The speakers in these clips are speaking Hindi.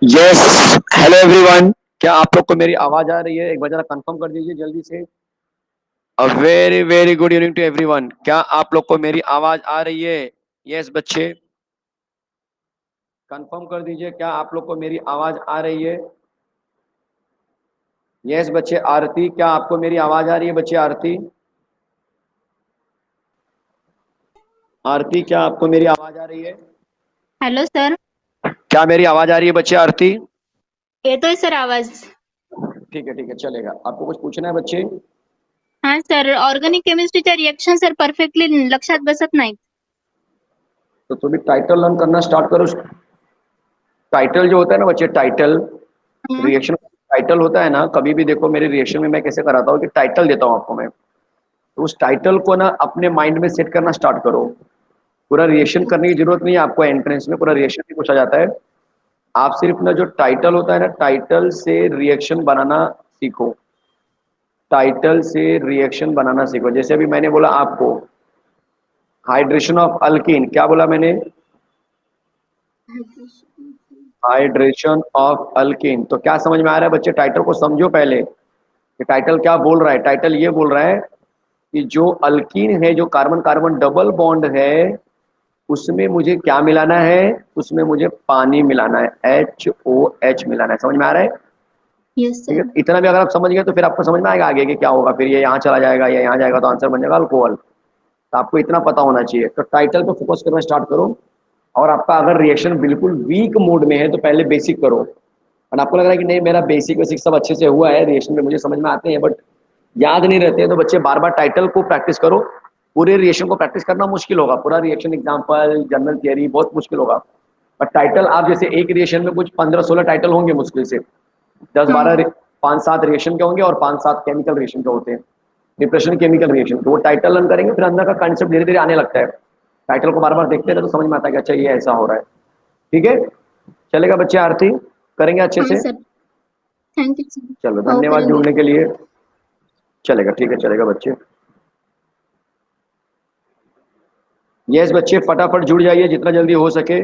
यस। हेलो एवरीवन, क्या आप लोग को मेरी आवाज आ रही है? एक बार जरा कंफर्म कर दीजिए जल्दी से। A very very good evening to everyone. क्या आप लोग को मेरी आवाज आ रही है? यस बच्चे, कंफर्म कर दीजिए, क्या आप लोग को मेरी आवाज आ रही है? यस बच्चे। आरती, क्या आपको मेरी आवाज आ रही है बच्चे? आरती, आरती क्या आपको मेरी आवाज आ रही है? Hello sir. क्या मेरी आवाज आ रही है बच्चे? आरती, येतोय सर आवाज. ठीक है, चलेगा। आपको कुछ पूछना है बच्चे? हां सर, ऑर्गॅनिक केमिस्ट्रीच्या रिएक्शन सर परफेक्टली लक्षात बसत नाहीत. तो तुम्हें टाइटल लर्न करना स्टार्ट करो। टाइटल जो होता है ना बच्चे, टाइटल हं. रिएक्शन, टाइटल होता है ना, कभी भी देखो मेरे रिएक्शन में मैं कैसे कराता हूँ कि टाइटल देता हूँ आपको मैं। तो उस टाइटल को ना अपने माइंड में सेट करना स्टार्ट करो। पूरा रिएक्शन करने की जरूरत नहीं है आपको, एंट्रेंस में पूरा रिएक्शन भी पूछा जाता है। आप सिर्फ ना जो टाइटल होता है ना, टाइटल से रिएक्शन बनाना सीखो। टाइटल से रिएक्शन बनाना सीखो। जैसे अभी मैंने बोला आपको हाइड्रेशन ऑफ अल्कीन, क्या बोला मैंने? Hydration of alkyne. तो क्या समझ में आ रहा है बच्चे? टाइटल को समझो पहले कि टाइटल क्या बोल रहा है। टाइटल ये बोल रहा है कि जो अल्कीन है, जो कार्बन कार्बन डबल बॉन्ड है, उसमें मुझे क्या मिलाना है? उसमें मुझे पानी मिलाना है, HOH मिलाना है। समझ में आ रहा है? येस ठीक है, सर. इतना भी अगर आप समझ गए तो फिर आपको समझ में आएगा आगे कि क्या होगा। फिर ये यहाँ चला जाएगा या यहाँ जाएगा तो आंसर बन जाएगा अल्कोहल। तो आपको इतना पता होना चाहिए। तो टाइटल पे फोकस करना स्टार्ट करो। और आपका अगर रिएक्शन बिल्कुल वीक मोड में है तो पहले बेसिक करो। और आपको लग रहा है कि नहीं मेरा बेसिक बेसिक सब अच्छे से हुआ है, रिएक्शन में मुझे समझ में आते हैं, बट याद नहीं रहते हैं, तो बच्चे बार बार टाइटल को प्रैक्टिस करो। पूरे रिएक्शन को प्रैक्टिस करना मुश्किल होगा, पूरा रिएक्शन एग्जांपल जनरल थियरी बहुत मुश्किल होगा। बट टाइटल आप जैसे एक रिएक्शन में कुछ 15-16 टाइटल होंगे मुश्किल से, दस हां. बारह 5-7 रिएक्शन के होंगे और 5-7 केमिकल रिएक्शन के होते हैं। डिप्रेशन केमिकल रिएक्शन, तो वो टाइटल लर्न करेंगे फिर अंदर का कंसेप्ट धीरे धीरे आने लगता है। टाइटल को बार बार देखते रहे तो समझ में आता है कि अच्छा ये ऐसा हो रहा है। ठीक है, चलेगा बच्चे? आरती करेंगे अच्छे हां से? सर. Thank you sir. चलो, हो, धन्यवाद करेंगे. जुड़ने के लिए। चलेगा, ठीक है, चलेगा बच्चे। यस बच्चे, फटाफट जुड़ जाइए जितना जल्दी हो सके।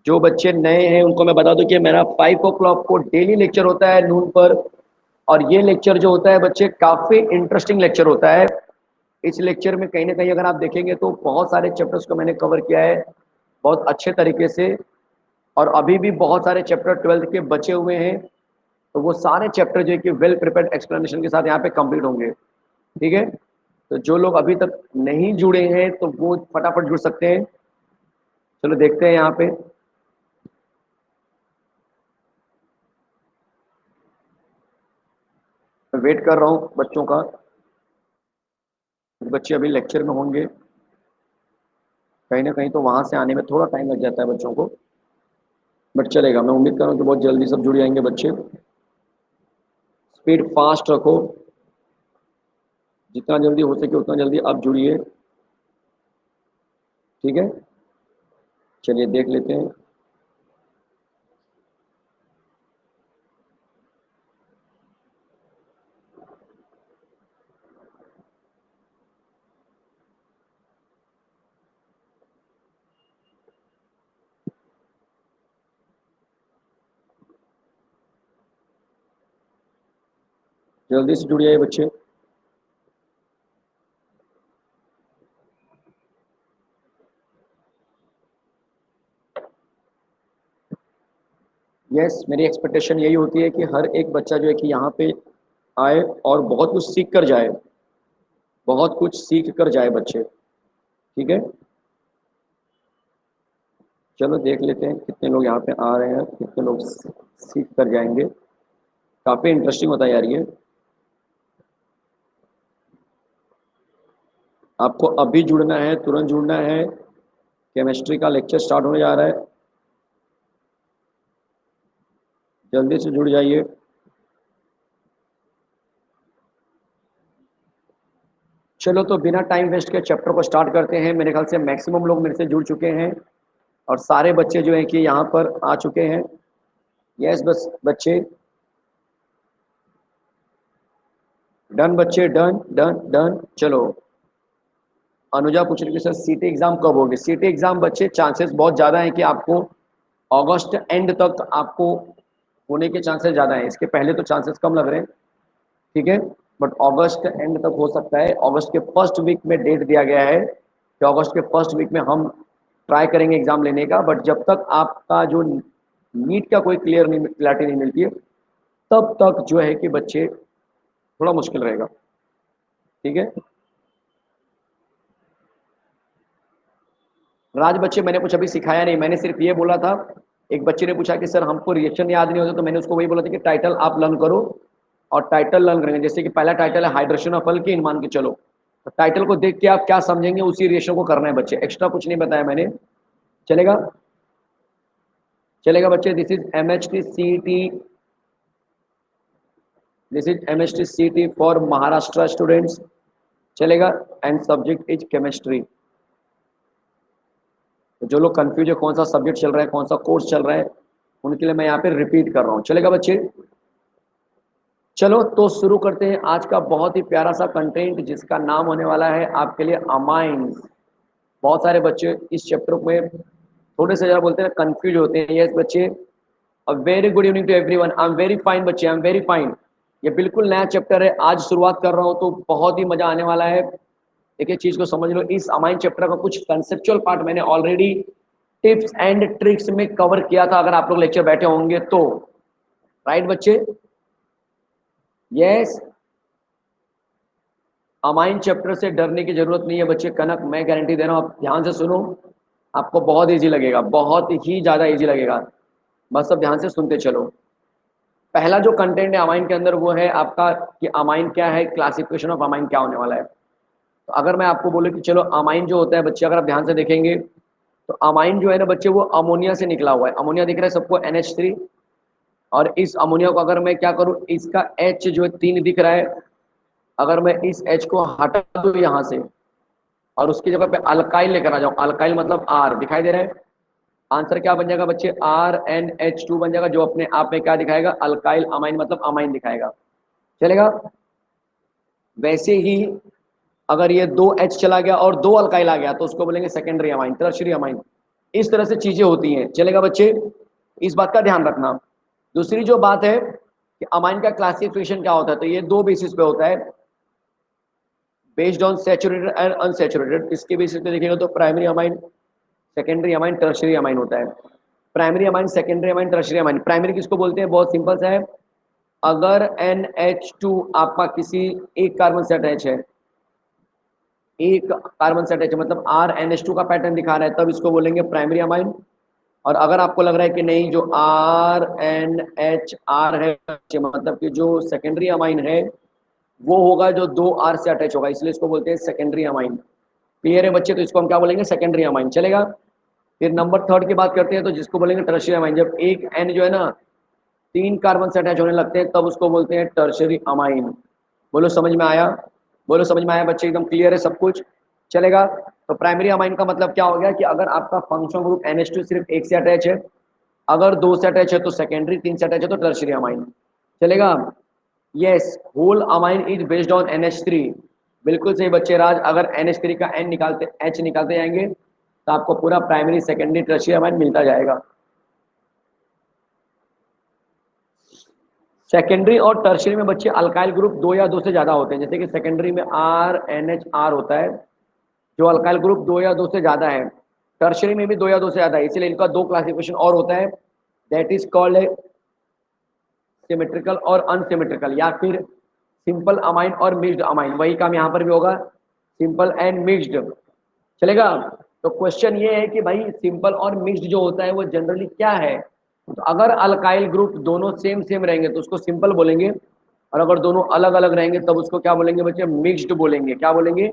जो बच्चे नए हैं उनको मैं बता दूं कि मेरा 5 o'clock को डेली लेक्चर होता है नून पर। और ये लेक्चर जो होता है बच्चे काफी इंटरेस्टिंग लेक्चर होता है। इस लेक्चर में कहीं ना कहीं अगर आप देखेंगे तो बहुत सारे चैप्टर्स को मैंने कवर किया है बहुत अच्छे तरीके से। और अभी भी बहुत सारे चैप्टर 12th के बचे हुए हैं। तो वो सारे चैप्टर जो है कि वेल प्रिपेयर्ड एक्सप्लेनेशन के साथ यहाँ पे कंप्लीट होंगे। ठीक है, तो जो लोग अभी तक नहीं जुड़े हैं तो वो फटाफट जुड़ सकते हैं। चलो देखते हैं यहाँ पे। मैं वेट कर रहा हूँ बच्चों का। बच्चे अभी लेक्चर में होंगे, कहीं ना कहीं तो वहां से आने में थोड़ा टाइम लग जाता है बच्चों को। बट चलेगा, मैं उम्मीद कर रहा हूँ कि बहुत जल्दी सब जुड़ जाएंगे बच्चे। स्पीड फास्ट रखो, जितना जल्दी हो सके उतना जल्दी आप जुड़िए। ठीक है, चलिए देख लेते हैं। जल्दी से जुड़िए बच्चे। यस, मेरी एक्सपेक्टेशन यही होती है कि हर एक बच्चा जो है कि यहाँ पे आए और बहुत कुछ सीख कर जाए। बहुत कुछ सीख कर जाए बच्चे। ठीक है, चलो देख लेते हैं कितने लोग यहाँ पे आ रहे हैं, कितने लोग सीख कर जाएंगे। काफ़ी इंटरेस्टिंग होता है यार ये। आपको अभी जुड़ना है, तुरंत जुड़ना है। केमिस्ट्री का लेक्चर स्टार्ट होने जा रहा है, जल्दी से जुड़ जाइए। चलो तो बिना टाइम वेस्ट के चैप्टर को स्टार्ट करते हैं। मेरे ख्याल से मैक्सिमम लोग मेरे से जुड़ चुके हैं और सारे बच्चे जो हैं कि यहाँ पर आ चुके हैं। यस बस बच्चे, डन बच्चे, डन डन डन। चलो, अनुजा पूछ रही है सर सीटी एग्जाम कब होगी? सीटी एग्जाम बच्चे चांसेस बहुत ज़्यादा हैं कि आपको अगस्त एंड तक आपको होने के चांसेस ज़्यादा हैं, इसके पहले तो चांसेस कम लग रहे हैं, ठीक है। बट अगस्त एंड तक हो सकता है। अगस्त के फर्स्ट वीक में डेट दिया गया है कि अगस्त के फर्स्ट वीक में हम ट्राई करेंगे एग्जाम लेने का। बट जब तक आपका जो नीट का कोई क्लैरिटी नहीं मिलती है, तब तक जो है कि बच्चे थोड़ा मुश्किल रहेगा, ठीक है। राज बच्चे मैंने कुछ अभी सिखाया नहीं, मैंने सिर्फ ये बोला था। एक बच्चे ने पूछा कि सर हमको रिएक्शन याद नहीं होता, तो मैंने उसको वही बोला था कि टाइटल आप लर्न करो, और टाइटल लर्न करेंगे। जैसे कि पहला टाइटल है हाइड्रेशन ऑफ अल्कीन, मान के चलो, तो टाइटल को देख के आप क्या समझेंगे उसी रिएक्शन को करना है बच्चे, एक्स्ट्रा कुछ नहीं बताया मैंने। चलेगा, चलेगा बच्चे। This is M H T C T, this is M H T C T for Maharashtra students, चलेगा। And subject is chemistry. तो जो लोग कंफ्यूज है कौन सा सब्जेक्ट चल रहा है, कौन सा कोर्स चल रहा है, उनके लिए मैं यहाँ पे रिपीट कर रहा हूँ। चलेगा बच्चे, चलो तो शुरू करते हैं आज का बहुत ही प्यारा सा कंटेंट, जिसका नाम होने वाला है आपके लिए अमाइंस। बहुत सारे बच्चे इस चैप्टर में थोड़े से ज़रा बोलते हैं कंफ्यूज होते हैं। यस बच्चे, a very good evening to everyone. I am very fine बच्चे, आई एम वेरी फाइन। ये बिल्कुल नया चैप्टर है, आज शुरुआत कर रहा हूँ तो बहुत ही मजा आने वाला है। एक एक चीज को समझ लो, इस अमाइन चैप्टर का कुछ कंसेप्चुअल पार्ट मैंने ऑलरेडी टिप्स एंड ट्रिक्स में कवर किया था, अगर आप लोग लेक्चर बैठे होंगे तो। राइट बच्चे, यस। अमाइन चैप्टर से डरने की जरूरत नहीं है बच्चे, कनक मैं गारंटी दे रहा हूँ, आप ध्यान से सुनो, आपको बहुत इजी लगेगा, बहुत ही ज्यादा इजी लगेगा। बस सब ध्यान से सुनते चलो। पहला जो कंटेंट है अमाइन के अंदर वो है आपका कि अमाइन क्या है, क्लासिफिकेशन ऑफ अमाइन क्या होने वाला है। तो अगर मैं आपको बोलूँ कि चलो अमाइन जो होता है बच्चे, अगर आप ध्यान से देखेंगे तो अमाइन जो है ना बच्चे, वो अमोनिया से निकला हुआ है। अमोनिया दिख रहा है सबको, NH3। और इस अमोनिया को अगर मैं क्या करूँ, इसका H जो है 3 दिख रहा है, अगर मैं इस H को हटा दूँ यहाँ से और उसकी जगह पे अल्काइल लेकर आ जाऊँ, अल्काइल मतलब R दिखाई दे रहा है, आंसर क्या बन जाएगा बच्चे, RnH2 बन जाएगा, जो अपने आप में क्या दिखाएगा, अल्काइल अमाइन मतलब अमाइन दिखाएगा। चलेगा। वैसे ही अगर ये 2H चला गया और 2 अल्काइल आ गया तो उसको बोलेंगे सेकेंडरी अमाइन, टर्शियरी अमाइन। इस तरह से चीजें होती हैं। चलेगा बच्चे, इस बात का ध्यान रखना। दूसरी जो बात है कि अमाइन का क्लासिफिकेशन क्या होता है, तो ये 2 बेसिस पे होता है, based on saturated and unsaturated. इसके बेसिस पे देखेंगे तो primary amine, secondary amine, tertiary amine होता है। Primary amine, secondary amine, tertiary amine. Primary किसको बोलते हैं, बहुत सिंपल सा है, अगर NH2 आपका किसी एक कार्बन से अटैच है, एक कार्बन से अटैच है, मतलब RnH2 का पैटर्न दिखा रहा है, तब इसको बोलेंगे प्राइमरी अमाइन। और अगर आपको लग रहा है कि नहीं, जो RnHR है, मतलब कि जो सेकेंडरी अमाइन है वो होगा जो 2 R से अटैच होगा, इसलिए इसको बोलते हैं सेकेंडरी अमाइन। क्लियर है बच्चे, तो इसको हम क्या बोलेंगे, सेकेंडरी अमाइन। चलेगा। फिर नंबर थर्ड की बात करते हैं, तो जिसको बोलेंगे टर्शियरी अमाइन। जब एक N जो है ना 3 कार्बन से अटैच होने लगते हैं, तब उसको बोलते हैं टर्शियरी अमाइन। बोलो समझ में आया, बोलो समझ में आया बच्चे, एकदम क्लियर है सब कुछ। चलेगा। तो प्राइमरी अमाइन का मतलब क्या हो गया कि अगर आपका फंक्शनल ग्रुप NH2 सिर्फ एक से अटैच है, अगर 2 से अटैच है तो सेकेंडरी, 3 से अटैच है तो टर्शियरी अमाइन। चलेगा। Yes, whole amine is based on NH3। बिल्कुल सही बच्चे राज, अगर NH3 का N निकालते, H निकालते जाएंगे तो आपको पूरा प्राइमरी, सेकेंडरी, टर्शियरी अमाइन मिलता जाएगा। सेकेंडरी और टर्शियरी में बच्चे अल्काइल ग्रुप 2 या 2 से ज्यादा होते हैं, जैसे कि सेकेंडरी में RnHR होता है, जो अल्काइल ग्रुप 2 या 2 से ज्यादा है। टर्शियरी में भी 2 या 2 से ज्यादा है, इसलिए इनका 2 क्लासिफिकेशन और होता है, दैट इज कॉल्ड सिमेट्रिकल और अनसिमेट्रिकल, या फिर सिंपल अमाइन और मिक्स्ड अमाइन। वही काम यहाँ पर भी होगा, सिंपल एंड मिक्स्ड। चलेगा। तो क्वेश्चन ये है कि भाई सिंपल और मिक्स्ड जो होता है वो जनरली क्या है, तो अगर अल्काइल ग्रुप दोनों सेम सेम रहेंगे तो उसको सिंपल बोलेंगे, और अगर दोनों अलग अलग रहेंगे तब उसको क्या बोलेंगे बच्चे, मिक्स्ड बोलेंगे। क्या बोलेंगे,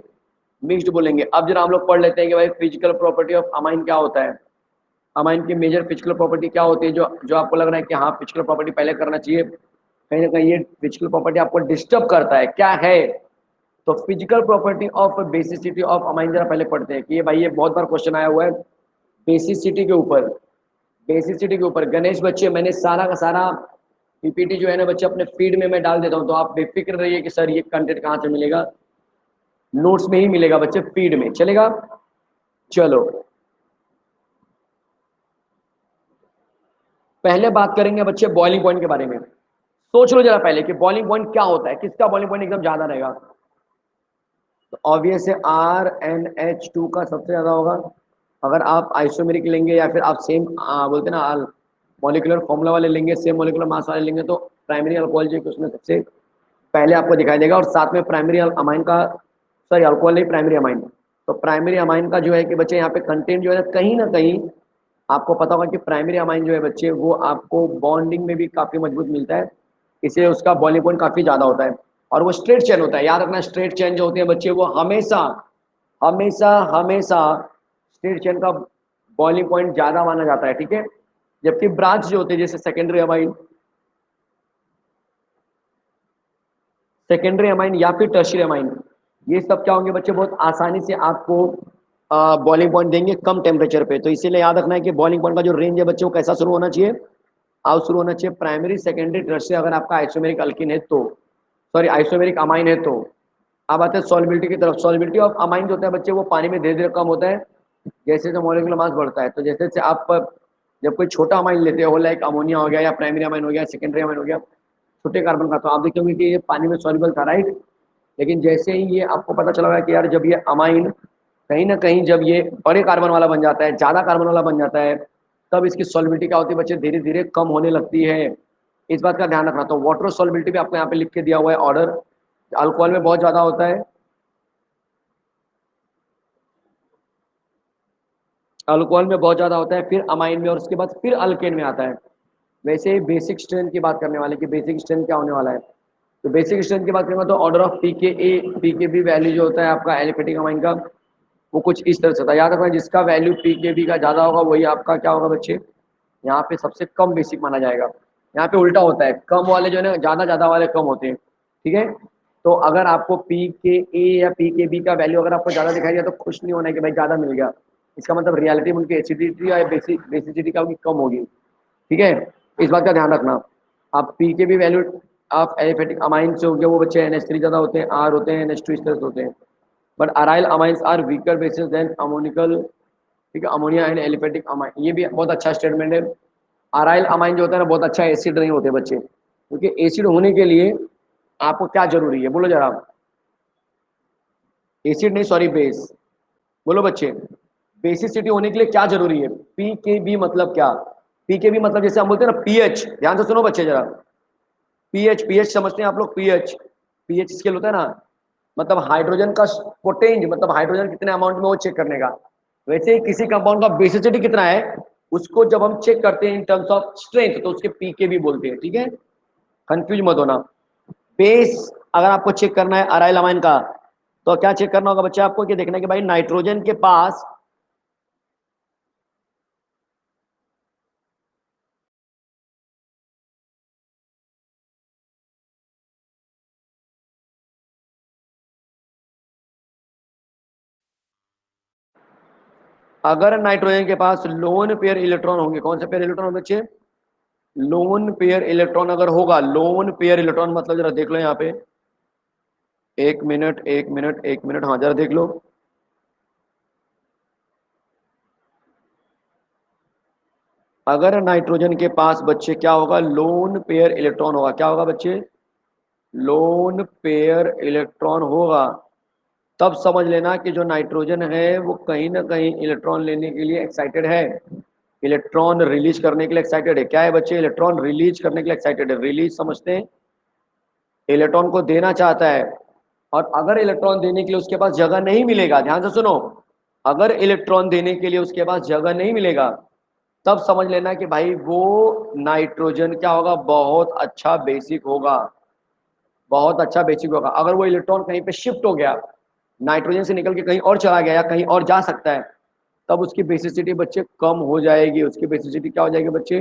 मिक्स्ड बोलेंगे। अब जरा हम लोग पढ़ लेते हैं कि भाई फिजिकल प्रॉपर्टी ऑफ अमाइन क्या होता है। अमाइन की मेजर फिजिकल प्रॉपर्टी क्या होती है, जो जो आपको लग रहा है कि हाँ फिजिकल प्रॉपर्टी पहले करना चाहिए, कहीं ना कहीं ये फिजिकल प्रॉपर्टी आपको डिस्टर्ब करता है, क्या है। तो physical property of basicity of amine जरा पहले पढ़ते हैं कि ये भाई, ये बहुत बार क्वेश्चन आया हुआ है बेसिसिटी के ऊपर। बेसिसिटी के ऊपर गणेश बच्चे, मैंने सारा का सारा PPT जो है ना बच्चे अपने फीड में मैं डाल देता हूँ, तो आप बेफिक्र रहिए कि सर ये कंटेंट कहाँ से मिलेगा, नोट्स में ही मिलेगा बच्चे, फीड में। चलेगा। चलो, पहले बात करेंगे बच्चे बॉइलिंग पॉइंट के बारे में। सोच लो जरा पहले कि बॉइलिंग पॉइंट क्या होता है, किसका बॉइलिंग पॉइंट एकदम ज्यादा रहेगा। तो ऑब्वियस है RnH2 का सबसे ज्यादा होगा। अगर आप आइसोमेरिक लेंगे या फिर आप सेम बोलते हैं ना मॉलिक्यूलर फॉर्मूला वाले लेंगे, सेम मॉलिक्यूलर मास वाले लेंगे, तो प्राइमरी अल्कोहल जो है कि उसमें सबसे पहले आपको दिखाई देगा। और साथ में प्राइमरी अमाइन का, सॉरी अल्कोहल नहीं, प्राइमरी अमाइन। तो प्राइमरी अमाइन का जो है कि बच्चे यहाँ पे कंटेंट जो है ना कहीं आपको पता होगा कि प्राइमरी अमाइन जो है बच्चे वो आपको बॉन्डिंग में भी काफी मजबूत मिलता है, इसलिए उसका बॉइलिंग पॉइंट काफी ज्यादा होता है। और वो स्ट्रेट चेन होता है, याद रखना, स्ट्रेट चेन जो होते हैं बच्चे वो हमेशा हमेशा हमेशा स्ट्रेट चेन का बॉइलिंग पॉइंट ज्यादा माना जाता है, ठीक है। जबकि ब्रांच जो होते हैं जैसे सेकेंडरी अमाइन या फिर टर्शियरी अमाइन, ये सब क्या होंगे बच्चे, बहुत आसानी से आपको बॉइलिंग पॉइंट देंगे कम टेम्परेचर पे। तो इसीलिए याद रखना है कि बॉइलिंग पॉइंट का जो रेंज है बच्चे वो कैसा शुरू होना चाहिए, आउट शुरू होना चाहिए प्राइमरी सेकेंडरी टर्शियरी। अगर आपका आइसोमेरिक अल्किन है तो, सॉरी आइसोमेरिक अमाइन है तो। अब आते हैं सॉल्युबिलिटी की तरफ। सॉल्युबिलिटी ऑफ अमाइन जो होता है बच्चे वो पानी में धीरे धीरे कम होता है जैसे जैसे मॉलिक्यूलर मास बढ़ता है। तो जैसे जैसे आप जब कोई छोटा अमाइन लेते हो, लाइक अमोनिया हो गया या प्राइमरी अमाइन हो गया, सेकेंडरी अमाइन हो गया, छोटे कार्बन का, तो आप देखेंगे कि ये पानी में सॉल्युबल था, राइट। लेकिन जैसे ही ये आपको पता चला कि यार जब ये अमाइन कहीं ना कहीं जब ये बड़े कार्बन वाला बन जाता है, ज्यादा कार्बन वाला बन जाता है, तब इसकी सॉल्युबिलिटी क्या होती है बच्चे, धीरे धीरे कम होने लगती है। इस बात का ध्यान रखना। तो वाटर सॉल्युबिलिटी भी आपको यहाँ पे लिख के दिया हुआ है ऑर्डर। अल्कोहल में बहुत ज्यादा होता है, अल्कोहल में बहुत ज्यादा होता है, फिर अमाइन में, और उसके बाद फिर अल्केन में आता है। वैसे बेसिक स्ट्रेंथ की बात करने वाले कि बेसिक स्ट्रेंथ क्या होने वाला है। तो बेसिक स्ट्रेंथ की बात करेंगे तो ऑर्डर ऑफ पीकेबी वैल्यू जो होता है आपका एलिफेटिक अमाइन का, वो कुछ इस तरह से था। याद रखना, जिसका वैल्यू पीकेबी का ज्यादा होगा वही आपका क्या होगा बच्चे, यहाँ पे सबसे कम बेसिक माना जाएगा। यहाँ पे उल्टा होता है, कम वाले जो है ना, ज्यादा ज्यादा वाले कम होते हैं, ठीक है। तो अगर आपको पी के ए या पी के बी का वैल्यू अगर आपको ज्यादा दिखाई दिया तो खुश नहीं होना है कि भाई ज्यादा मिल गया। इसका मतलब रियलिटी में उनकी एसिडिटी या बेसिसिटी क्या होगी, कम होगी, ठीक है। इस बात का ध्यान रखना। आप पी के भी वैल्यू ऑफ एलिफेटिक अमाइन से हो गया वो बच्चे NH3 ज्यादा होते हैं, आर होते हैं, NH2 इस तरह से होते हैं। But aryl amines are weaker bases than ammoniacal, ठीक है, अमोनिया एंड एलिफेटिक अमाइन। ये भी बहुत अच्छा स्टेटमेंट है। अराइल अमाइन जो होता है ना बहुत अच्छा एसिड नहीं होते बच्चे, क्योंकि एसिड होने के लिए आपको क्या जरूरी है, बोलो जरा। एसिड नहीं, सॉरी बेस, बोलो बच्चे। बेसिसिटी होने के लिए क्या जरूरी है, पी के बी मतलब क्या। पी के बी मतलब जैसे हम बोलते हैं ना पीएच, ध्यान से सुनो बच्चे जरा। पीएच, पीएच समझते हैं आप लोग, पीएच, पीएच स्केल होता है ना, मतलब हाइड्रोजन का पोटेंज, मतलब हाइड्रोजन कितने अमाउंट में वो चेक करने का। वैसे ही किसी कंपाउंड का बेसिसिटी कितना है उसको जब हम चेक करते हैं इन टर्म्स ऑफ स्ट्रेंथ तो उसके पीके भी बोलते हैं, ठीक है। कंफ्यूज मत होना। बेस अगर आपको चेक करना है अराइल अमाइन का, तो क्या चेक करना होगा बच्चे आपको, कि देखना है कि भाई नाइट्रोजन के पास, अगर नाइट्रोजन के पास लोन पेयर इलेक्ट्रॉन होंगे, कौन से पेयर इलेक्ट्रॉन बच्चे, लोन पेयर इलेक्ट्रॉन अगर होगा, लोन पेयर इलेक्ट्रॉन मतलब जरा देख लो यहाँ पे, एक मिनट एक मिनट एक मिनट, हाँ जरा देख लो। अगर नाइट्रोजन के पास बच्चे क्या होगा, लोन पेयर इलेक्ट्रॉन होगा, क्या होगा बच्चे, लोन पेयर इलेक्ट्रॉन होगा, तब समझ लेना कि जो नाइट्रोजन है वो कहीं ना कहीं इलेक्ट्रॉन लेने के लिए एक्साइटेड है, इलेक्ट्रॉन रिलीज करने के लिए एक्साइटेड है। क्या है बच्चे, इलेक्ट्रॉन रिलीज करने के लिए एक्साइटेड है। रिलीज समझते हैं, इलेक्ट्रॉन को देना चाहता है। और अगर इलेक्ट्रॉन देने के लिए उसके पास जगह नहीं मिलेगा, ध्यान से सुनो, अगर इलेक्ट्रॉन देने के लिए उसके पास जगह नहीं मिलेगा, तब समझ लेना कि भाई वो नाइट्रोजन क्या होगा, बहुत अच्छा बेसिक होगा, बहुत अच्छा बेसिक होगा। अगर वो इलेक्ट्रॉन कहीं पे शिफ्ट हो गया, नाइट्रोजन से निकल के कहीं और चला गया या कहीं और जा सकता है, तब उसकी बेसिसिटी बच्चे कम हो जाएगी। उसकी बेसिसिटी क्या हो जाएगी बच्चे,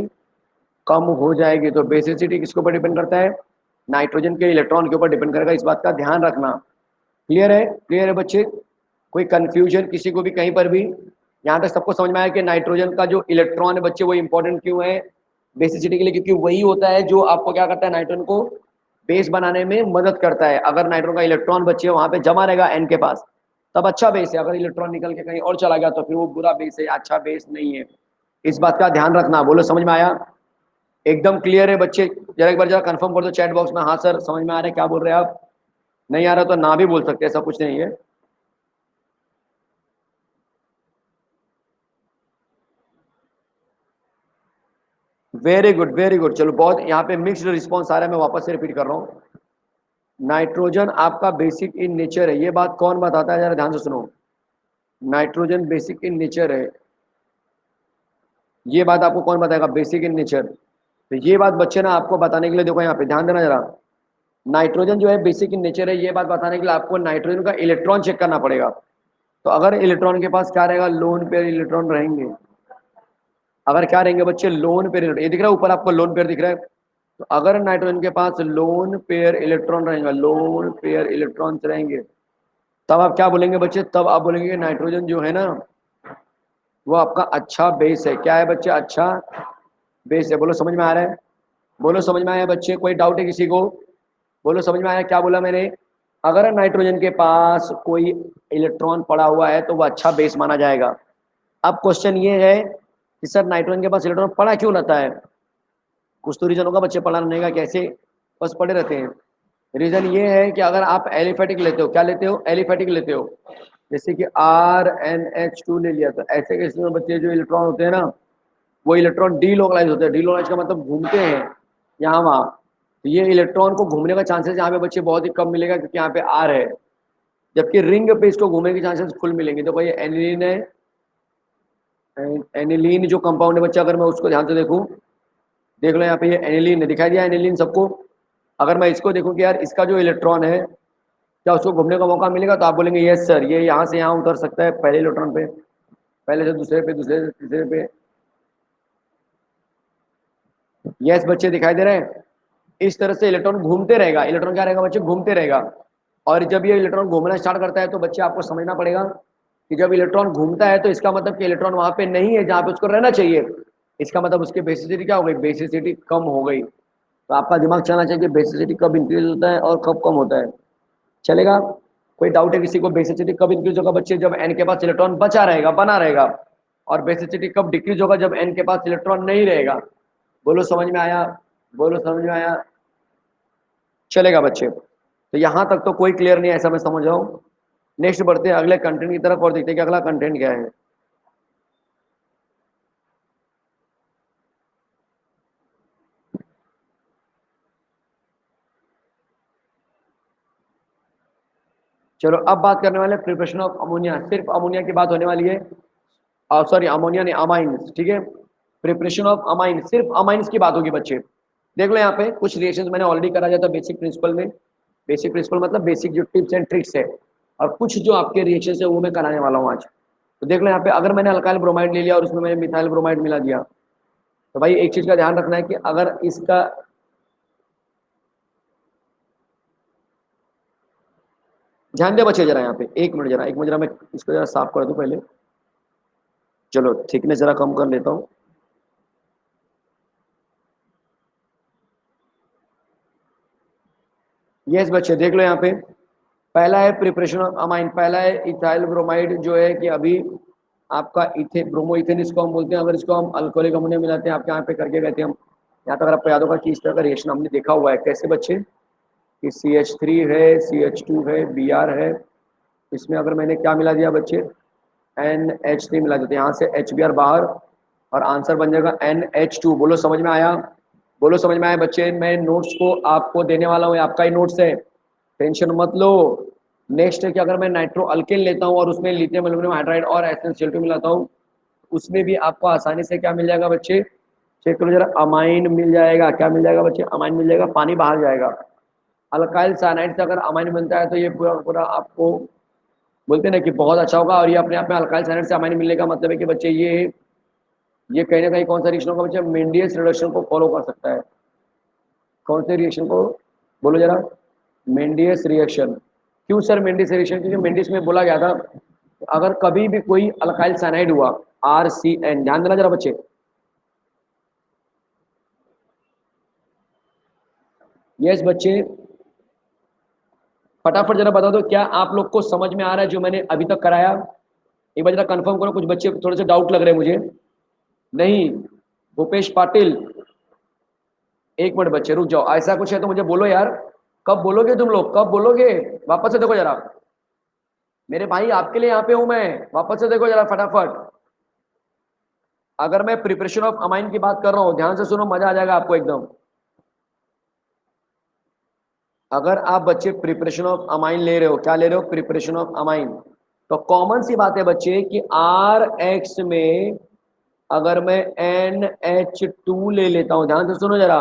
कम हो जाएगी। तो बेसिसिटी किसके ऊपर डिपेंड करता है, नाइट्रोजन के इलेक्ट्रॉन के ऊपर डिपेंड करेगा। इस बात का ध्यान रखना। क्लियर है, क्लियर है बच्चे, कोई कंफ्यूजन किसी को भी कहीं पर भी, यहाँ तक सबको समझ में आया कि नाइट्रोजन का जो इलेक्ट्रॉन है बच्चे वो इंपॉर्टेंट क्यों है बेसिसिटी के लिए, क्योंकि वही होता है जो आपको क्या करता है, नाइट्रोजन को बेस बनाने में मदद करता है। अगर नाइट्रोजन का इलेक्ट्रॉन बच्चे वहां पे जमा रहेगा एन के पास, तब अच्छा बेस है। अगर इलेक्ट्रॉन निकल के कहीं और चला गया तो फिर वो बुरा बेस है, अच्छा बेस नहीं है। इस बात का ध्यान रखना। बोलो समझ में आया। एकदम क्लियर है बच्चे? जरा एक बार जरा कंफर्म कर दो चैट बॉक्स में, हाँ सर समझ में आ रहा है, क्या बोल रहे हैं आप? नहीं आ रहा तो ना भी बोल सकते, ऐसा कुछ नहीं है। वेरी गुड वेरी गुड, चलो बहुत यहाँ पे मिक्स्ड रिस्पॉन्स आ रहा है, मैं वापस से रिपीट कर रहा हूँ। नाइट्रोजन आपका बेसिक इन नेचर है, ये बात कौन बताता है, जरा ध्यान से सुनो। नाइट्रोजन बेसिक इन नेचर है, ये बात आपको कौन बताएगा, बेसिक इन नेचर। तो ये बात बच्चे ना आपको बताने के लिए, देखो यहाँ पे ध्यान देना जरा, नाइट्रोजन जो है बेसिक इन नेचर है, ये बात बताने के लिए आपको नाइट्रोजन का इलेक्ट्रॉन चेक करना पड़ेगा। तो अगर इलेक्ट्रॉन के पास क्या रहेगा, लोन पेयर इलेक्ट्रॉन रहेंगे। अगर क्या रहेंगे बच्चे, लोन पेयर इलेक्ट्रॉन, ये दिख रहा है ऊपर आपको लोन पेयर दिख रहा है। तो अगर नाइट्रोजन के पास लोन पेयर इलेक्ट्रॉन रहेगा, लोन पेयर इलेक्ट्रॉन्स रहेंगे, तब आप क्या बोलेंगे बच्चे, तब आप बोलेंगे कि नाइट्रोजन जो है ना वो आपका अच्छा बेस है। क्या है बच्चे, अच्छा बेस है। बोलो समझ में आ रहा है? बोलो समझ में आया बच्चे, कोई डाउट है किसी को? बोलो समझ में आया क्या बोला मैंने? अगर नाइट्रोजन के पास कोई इलेक्ट्रॉन पड़ा हुआ है तो वो अच्छा बेस माना जाएगा। अब क्वेश्चन ये है कि सर नाइट्रोजन के पास इलेक्ट्रॉन पड़ा क्यों रहता है? कुछ तो रीजन होगा बच्चे, पड़ा रहने का कैसे बस पड़े रहते हैं। रीजन ये है कि अगर आप एलिफेटिक लेते हो, क्या लेते हो, एलिफेटिक लेते हो, जैसे कि RnH2 ले लिया, तो ऐसे केस में बच्चे जो इलेक्ट्रॉन होते हैं ना, वो इलेक्ट्रॉन डीलोकलाइज होते हैं। डीलोकलाइज का मतलब घूमते हैं यहाँ वहाँ। तो ये इलेक्ट्रॉन को घूमने का चांसेस यहाँ पे बच्चे बहुत ही कम मिलेगा, क्योंकि यहाँ पे R है। जबकि रिंग पे इसको घूमने के चांसेस फुल मिलेंगे। तो भाई एनिलीन है, एनिलीन जो कंपाउंड है बच्चा, अगर मैं उसको ध्यान से देखूँ, देख लो यहाँ पे ये एनिलीन है, दिखाई दिया एनिलीन सबको। अगर मैं इसको देखूँ कि यार इसका जो इलेक्ट्रॉन है, क्या उसको घूमने का मौका मिलेगा, तो आप बोलेंगे यस सर, ये यहाँ से यहाँ उतर सकता है पहले इलेक्ट्रॉन पे, पहले से दूसरे पे, दूसरे से तीसरे पे। यस बच्चे दिखाई दे रहे हैं? इस तरह से इलेक्ट्रॉन घूमते रहेगा। इलेक्ट्रॉन क्या रहेगा बच्चे, घूमते रहेगा। और जब ये इलेक्ट्रॉन घूमना स्टार्ट करता है तो बच्चे आपको समझना पड़ेगा कि जब इलेक्ट्रॉन घूमता है तो इसका मतलब कि इलेक्ट्रॉन वहां पे नहीं है जहां पे उसको रहना चाहिए। इसका मतलब उसकी बेसिसिटी क्या हो गई, बेसिसिटी कम हो गई। तो आपका दिमाग चलना चाहिए कि बेसिसिटी कब इंक्रीज होता है और कब कम होता है। चलेगा? कोई डाउट है किसी को, बेसिसिटी कब इंक्रीज होगा बच्चे, जब एन के पास इलेक्ट्रॉन बचा रहेगा, बना रहेगा। और बेसिसिटी कब डिक्रीज होगा, जब एन के पास इलेक्ट्रॉन नहीं रहेगा। बोलो समझ में आया? बोलो समझ में आया? चलेगा बच्चे? तो यहाँ तक तो कोई क्लियर नहीं है, ऐसा मैं समझ रहा हूँ। नेक्स्ट बढ़ते हैं अगले कंटेंट की तरफ और देखते हैं कि अगला कंटेंट क्या है। चलो अब बात करने वाले प्रिपरेशन ऑफ अमोनिया। सिर्फ अमोनिया की बात होने वाली है, सॉरी अमोनिया नहीं, अमाइंस, ठीक है। प्रिपरेशन ऑफ अमाइन, सिर्फ अमाइंस की बात होगी बच्चे। देख लो यहाँ पे कुछ रिएक्शंस मैंने ऑलरेडी करा जाता बेसिक प्रिंसिपल में। बेसिक प्रिंसिपल मतलब बेसिक जो टिप्स एंड ट्रिक्स है, और कुछ जो आपके रिएक्शन है वो मैं कराने वाला हूँ आज। तो देख लो यहाँ पे, अगर मैंने अल्काइल ब्रोमाइड ले लिया और उसमें मैंने मिथाइल ब्रोमाइड मिला दिया, तो भाई एक चीज का ध्यान रखना है कि अगर इसका, ध्यान दे बच्चे जरा यहाँ पे, एक मिनट जरा, एक मिनट जरा, मैं इसको जरा साफ कर दूं पहले। चलो थिकनेस जरा कम कर लेता हूँ। यस बच्चे देख लो यहाँ पे, पहला है प्रिपरेशन ऑफ अमाइन, पहला है इथाइल ब्रोमाइड, जो है कि अभी आपका इथे ब्रोमो इथेन इसको हम बोलते हैं। अगर इसको हम अल्कोहलिक अमोनिया मिलाते हैं, आपके यहाँ पे करके गए थे हम, यहाँ तक अगर आपको याद होगा कि इस तरह का रिएक्शन हमने देखा हुआ है। कैसे बच्चे, कि CH3 है, CH2 है, Br है, इसमें अगर मैंने क्या मिला दिया बच्चे, NH3 मिला देते हैं, यहाँ से HBr बाहर, और आंसर बन जाएगा NH2। बोलो समझ में आया? बोलो समझ में आया बच्चे? मैं नोट्स को आपको देने वाला हूँ, आपका ही नोट्स है, टेंशन मत लो। नेक्स्ट है कि अगर मैं नाइट्रो अल्केन लेता हूँ और उसमें लिथियम एल्यूमिनियम हाइड्राइड और SnCl2 मिलाता हूँ, उसमें भी आपको आसानी से क्या मिल जाएगा बच्चे, चेक करो जरा, अमाइन मिल जाएगा। क्या मिल जाएगा बच्चे, अमाइन मिल जाएगा, पानी बाहर जाएगा। अल्काइल साइनाइड से अगर अमाइन बनता है तो ये पूरा पूरा आपको बोलते हैं ना कि बहुत अच्छा होगा। और ये अपने आप में अल्काइल साइनाइड से अमाइन मिलने का मतलब है कि बच्चे ये कहीं ना कहीं कौन सा रिएक्शन होगा बच्चे, मेंडियस रिडक्शन को फॉलो कर सकता है। कौन से रिएक्शन को, बोलो जरा, मेंडियस रिएक्शन। क्यों सर मेंडियस रिएक्शन, क्योंकि मेंडियस में बोला गया था अगर कभी भी कोई अल्काइल साइनाइड हुआ, RCN, ध्यान देना जरा बच्चे। यस बच्चे, फटाफट जरा बता दो क्या आप लोग को समझ में आ रहा है जो मैंने अभी तक कराया? एक बार जरा कंफर्म करो, कुछ बच्चे थोड़े से डाउट लग रहे हैं मुझे। नहीं, भूपेश पाटिल, एक मिनट बच्चे रुक जाओ, ऐसा कुछ है तो मुझे बोलो यार, कब बोलोगे तुम लोग, कब बोलोगे? वापस से देखो जरा, मेरे भाई आपके लिए यहाँ पे हूं मैं, वापस से देखो जरा फटाफट। अगर मैं प्रिपरेशन ऑफ अमाइन की बात कर रहा हूं, ध्यान से सुनो, मजा आ जाएगा आपको एकदम। अगर आप बच्चे प्रिपरेशन ऑफ अमाइन ले रहे हो, क्या ले रहे हो? Preparation of amine. तो कॉमन सी बात है बच्चे कि आर एक्स में अगर मैं NH2 ले लेता हूं, ध्यान से सुनो जरा,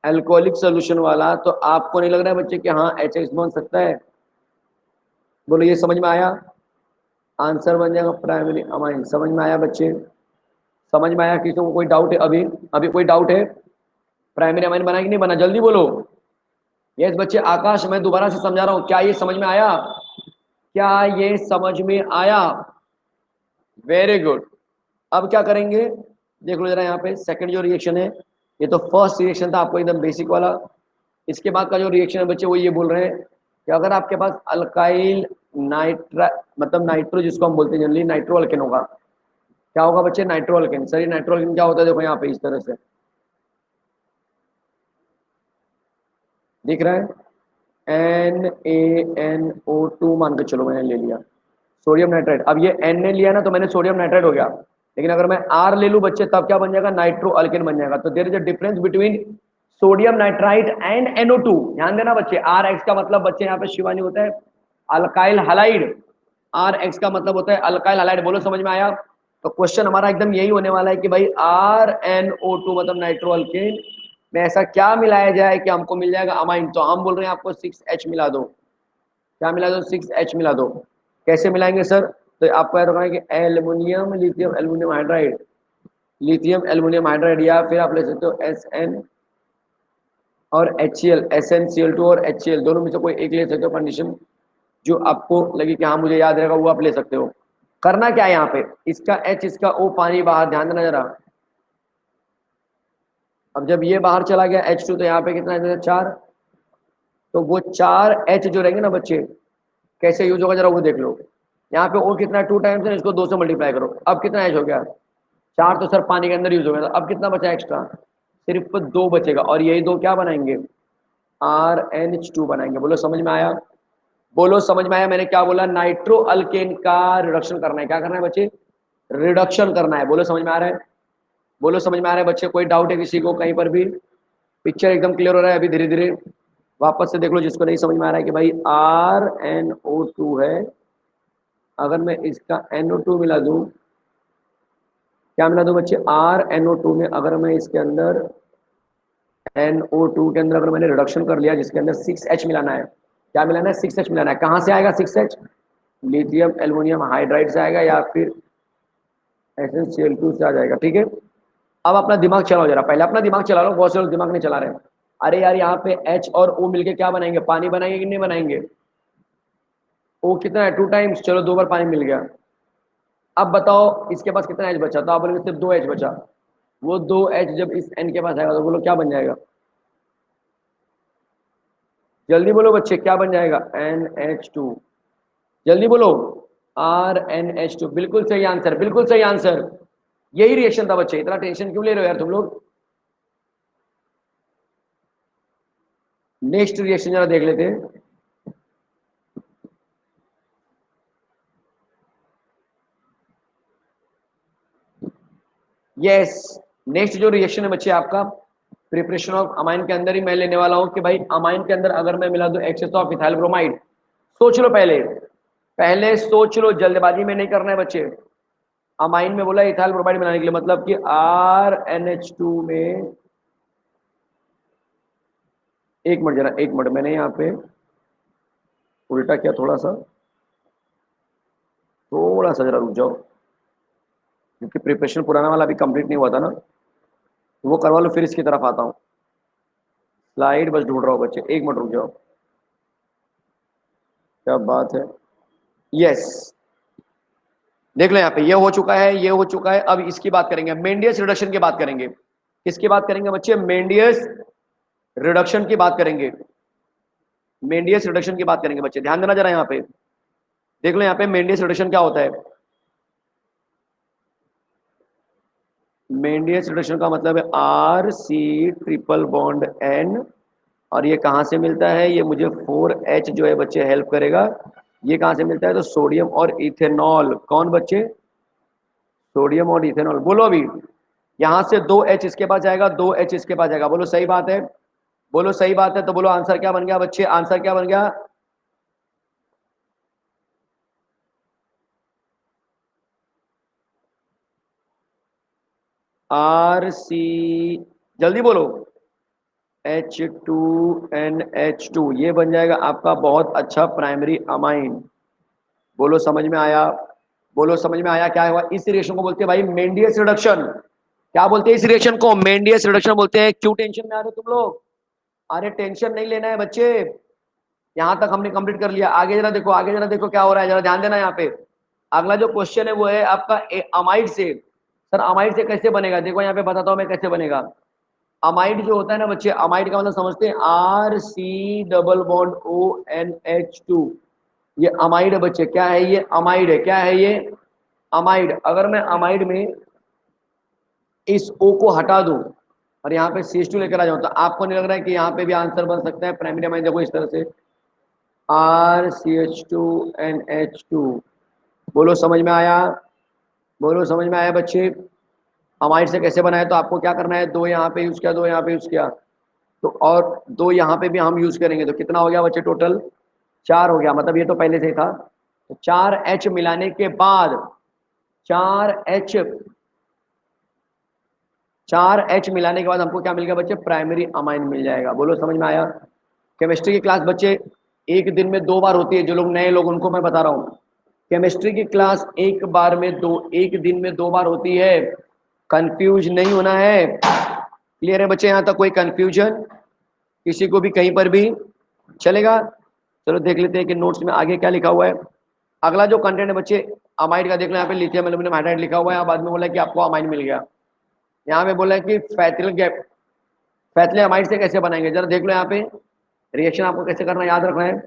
अल्कोहलिक सोल्यूशन वाला, तो आपको नहीं लग रहा है बच्चे कि हाँ HX बन सकता है? बोलो ये समझ में आया? आंसर बन जाएगा प्राइमरी अमाइन। समझ में आया बच्चे? समझ में आया? किसी को कोई डाउट है अभी? अभी कोई डाउट है? प्राइमरी अमाइन बना कि नहीं बना, जल्दी बोलो। यस बच्चे, आकाश मैं दोबारा से समझा रहा हूं, क्या ये समझ में आया? क्या ये समझ में आया? Very good. अब क्या करेंगे, देख लो जरा यहाँ पे सेकंड जो रिएक्शन है, ये तो फर्स्ट रिएक्शन था आपको एकदम बेसिक वाला। इसके बाद का जो रिएक्शन है बच्चे वो ये बोल रहे हैं कि अगर आपके पास अल्काइल नाइट्रा मतलब नाइट्रो जिसको हम बोलते हैं जनरली नाइट्रो अल्केन होगा, क्या होगा बच्चे? Nitro alkane. सर ये नाइट्रो अल्केन क्या होता है? देखो यहाँ पे इस तरह से दिख रहा है, NaNO2 मान के चलो, मैंने ले लिया सोडियम नाइट्राइड। अब ये N ने लिया ना तो मैंने सोडियम नाइट्राइड हो गया, लेकिन अगर मैं R ले लूं बच्चे तब क्या बन जाएगा? नाइट्रो अल्केन बन जाएगा। तो there is a difference between sodium nitride and NO2। ध्यान देना बच्चे, RX का मतलब बच्चे यहाँ पे शिवानी होता है अल्काइल हलाइड, RX का मतलब होता है अल्काइल हलाइड। बोलो समझ में आया? तो क्वेश्चन हमारा एकदम यही होने वाला है कि भाई RNO2 मतलब नाइट्रो अल्केन में ऐसा क्या मिलाया जाए कि हमको मिल जाएगा अमाइन। तो हम बोल रहे हैं आपको 6H मिला दो। क्या मिला दो? 6H मिला दो। कैसे मिलाएंगे सर? तो आपको याद रखना है कि aluminium lithium aluminium hydride, lithium aluminium hydride, या फिर आप ले सकते हो SN और HCl, SnCl2 और HCl दोनों में से कोई एक ले सकते हो। कंडीशन जो आपको लगे कि हाँ मुझे याद रहेगा वो आप ले सकते हो। करना क्या है यहाँ पे, इसका H इसका O पानी बाहर, ध्यान देना जरा। अब जब ये बाहर चला गया H2 तो यहाँ पे कितना है? 4। तो वो 4H जो रहेंगे ना बच्चे, कैसे यूज होगा जरा वो देख लो। यहाँ पे O कितना है? 2 टाइम्स है, इसको 2 से मल्टीप्लाई करो। अब कितना H हो गया? 4 तो सर पानी के अंदर यूज हो गया था। अब कितना बचा एक्स्ट्रा? सिर्फ 2 बचेगा, और यही 2 क्या बनाएंगे? RNH2 बनाएंगे। बोलो समझ में आया? बोलो समझ में आया? मैंने क्या बोला? नाइट्रो अल्केन का रिडक्शन करना है। क्या करना है बच्चे? रिडक्शन करना है। बोलो समझ में आ रहा है? बोलो समझ में आ रहा है बच्चे? कोई डाउट है किसी को कहीं पर भी? पिक्चर एकदम क्लियर हो रहा है अभी? धीरे धीरे वापस से देख लो जिसको नहीं समझ में आ रहा है कि भाई RNO2 है, अगर मैं इसका NO2 मिला दूं, क्या मिला दूं बच्चे? RNO2 में अगर मैं इसके अंदर NO2 के अंदर अगर मैंने रिडक्शन कर लिया जिसके अंदर 6H मिलाना है, क्या मिलाना है? 6H मिलाना है। कहाँ से आएगा 6H? लिथियम एल्युमिनियम हाइड्राइड से आएगा या फिर SnCl2 से आ जाएगा। ठीक है, अब अपना दिमाग चलाओ जरा, पहले अपना दिमाग चला लो, बहुत से लोग दिमाग नहीं चला रहे हैं। अरे यार यहाँ पे H और O मिलके क्या बनाएंगे? पानी बनाएंगे कि नहीं बनाएंगे? O कितना है? 2 टाइम्स, चलो 2 बार पानी मिल गया। अब बताओ इसके पास कितना H बचा? तो आप बोलेंगे सिर्फ 2H बचा। वो 2H जब इस N के पास आएगा तो बोलो क्या बन जाएगा? जल्दी बोलो बच्चे, क्या बन जाएगा? NH2। जल्दी बोलो। RNH2, बिल्कुल सही आंसर, बिल्कुल सही आंसर। यही रिएक्शन था बच्चे, इतना टेंशन क्यों ले रहे हो यार तुम लोग? नेक्स्ट रिएक्शन जरा देख लेते हैं। यस, नेक्स्ट जो रिएक्शन है बच्चे आपका प्रिपरेशन ऑफ अमाइन के अंदर ही मैं लेने वाला हूं कि भाई अमाइन के अंदर अगर मैं मिला दूं एक्सेस ऑफ इथाइल ब्रोमाइड। सोच लो पहले, पहले सोच लो, जल्दबाजी में नहीं करना है बच्चे। अमाइन में बोला इथाइल ब्रोमाइड मिलाने के लिए, मतलब कि RNH2 में, एक मिनट जरा, एक मिनट, मैंने यहाँ पे उल्टा किया थोड़ा सा, थोड़ा सा जरा रुक जाओ, क्योंकि प्रिपरेशन पुराना वाला अभी कंप्लीट नहीं हुआ था ना, तो वो करवा लो फिर इसकी तरफ आता हूँ। स्लाइड बस ढूंढ रहा हूँ बच्चे, एक मिनट रुक जाओ। क्या बात है, यस, देख लो यहाँ पे ये हो चुका है, ये हो चुका है। अब इसकी बात करेंगे, मेंडियस रिडक्शन की बात करेंगे। किसकी बात करेंगे बच्चे? मेंडियस रिडक्शन की बात करेंगे। मेंडियस रिडक्शन की बात करेंगे बच्चे, ध्यान देना जरा यहाँ पे। देख लो यहाँ पे मेंडियस रिडक्शन क्या होता है। मेंडियस रिडक्शन का मतलब है R C triple bond N, और ये कहाँ से मिलता है, ये मुझे 4H जो है बच्चे हेल्प करेगा। ये कहाँ से मिलता है, तो सोडियम और इथेनॉल, कौन बच्चे, सोडियम और इथेनॉल। बोलो अभी, यहाँ से 2H इसके पास जाएगा, 2H इसके पास जाएगा, बोलो सही बात है, बोलो सही बात है, तो बोलो आंसर क्या बन गया बच्चे, आंसर क्या बन गया। आर सी, जल्दी बोलो, H2NH2, ये बन जाएगा आपका बहुत अच्छा प्राइमरी अमाइन। बोलो समझ में आया, बोलो समझ में आया, क्या हुआ, इस रिएक्शन को बोलते हैं भाई मेंडियस रिडक्शन। क्या बोलते हैं इस रिएक्शन को, मेंडियस रिडक्शन बोलते हैं। क्यों टेंशन में आ रहे हो तुम लोग, अरे टेंशन नहीं लेना है बच्चे, यहां तक हमने कंप्लीट कर लिया। आगे जरा देखो, आगे जरा देखो क्या हो रहा है, जरा ध्यान देना यहाँ पे। अगला जो क्वेश्चन है वो है आपका अमाइड से। सर अमाइड से कैसे बनेगा, देखो यहाँ पे बताता हूँ मैं कैसे बनेगा। अमाइड जो होता है ना बच्चे, अमाइड का मतलब समझते हैं, RC डबल बॉन्ड ONH2, ये अमाइड है बच्चे, क्या है ये, अमाइड है, क्या है ये, अमाइड। अगर मैं अमाइड में इस O को हटा दूं और यहाँ पे CH2 लेकर आ जाऊं, तो आपको नहीं लग रहा है कि यहाँ पे भी आंसर बन सकता है प्राइमरी अमाइन, देखो इस तरह से RCH2NH2। बोलो समझ में आया, बोलो समझ में आया बच्चे। अमाइड से कैसे बनाए, तो आपको क्या करना है, दो यहाँ पे यूज किया, दो यहाँ पे यूज किया, तो और दो यहाँ पे भी हम यूज करेंगे, तो कितना हो गया बच्चे टोटल, 4 हो गया, मतलब ये तो पहले से ही था। तो 4H मिलाने के बाद, 4H 4H मिलाने के बाद हमको क्या मिल गया बच्चे, प्राइमरी अमाइन मिल जाएगा। बोलो समझ में आया। केमिस्ट्री की क्लास बच्चे एक दिन में 2 बार होती है, जो लोग नए लोग उनको मैं बता रहा हूँ, केमिस्ट्री की क्लास एक बार में दो, एक दिन में 2 बार होती है, कंफ्यूज नहीं होना है। क्लियर है बच्चे, यहाँ तक कोई कंफ्यूजन किसी को भी कहीं पर भी चलेगा। चलो देख लेते हैं कि नोट्स में आगे क्या लिखा हुआ है। अगला जो कंटेंट है बच्चे अमाइड का, देख लो यहाँ पे लिथियम एल्यूमिनियम हाइड्राइड लिखा हुआ है, बाद में बोला है कि आपको अमाइन मिल गया। यहाँ पे बोला है कि फैथिल गैप, फैथिल अमाइड से कैसे बनाएंगे, जरा देख लो यहाँ पे रिएक्शन आपको कैसे करना याद रखना है।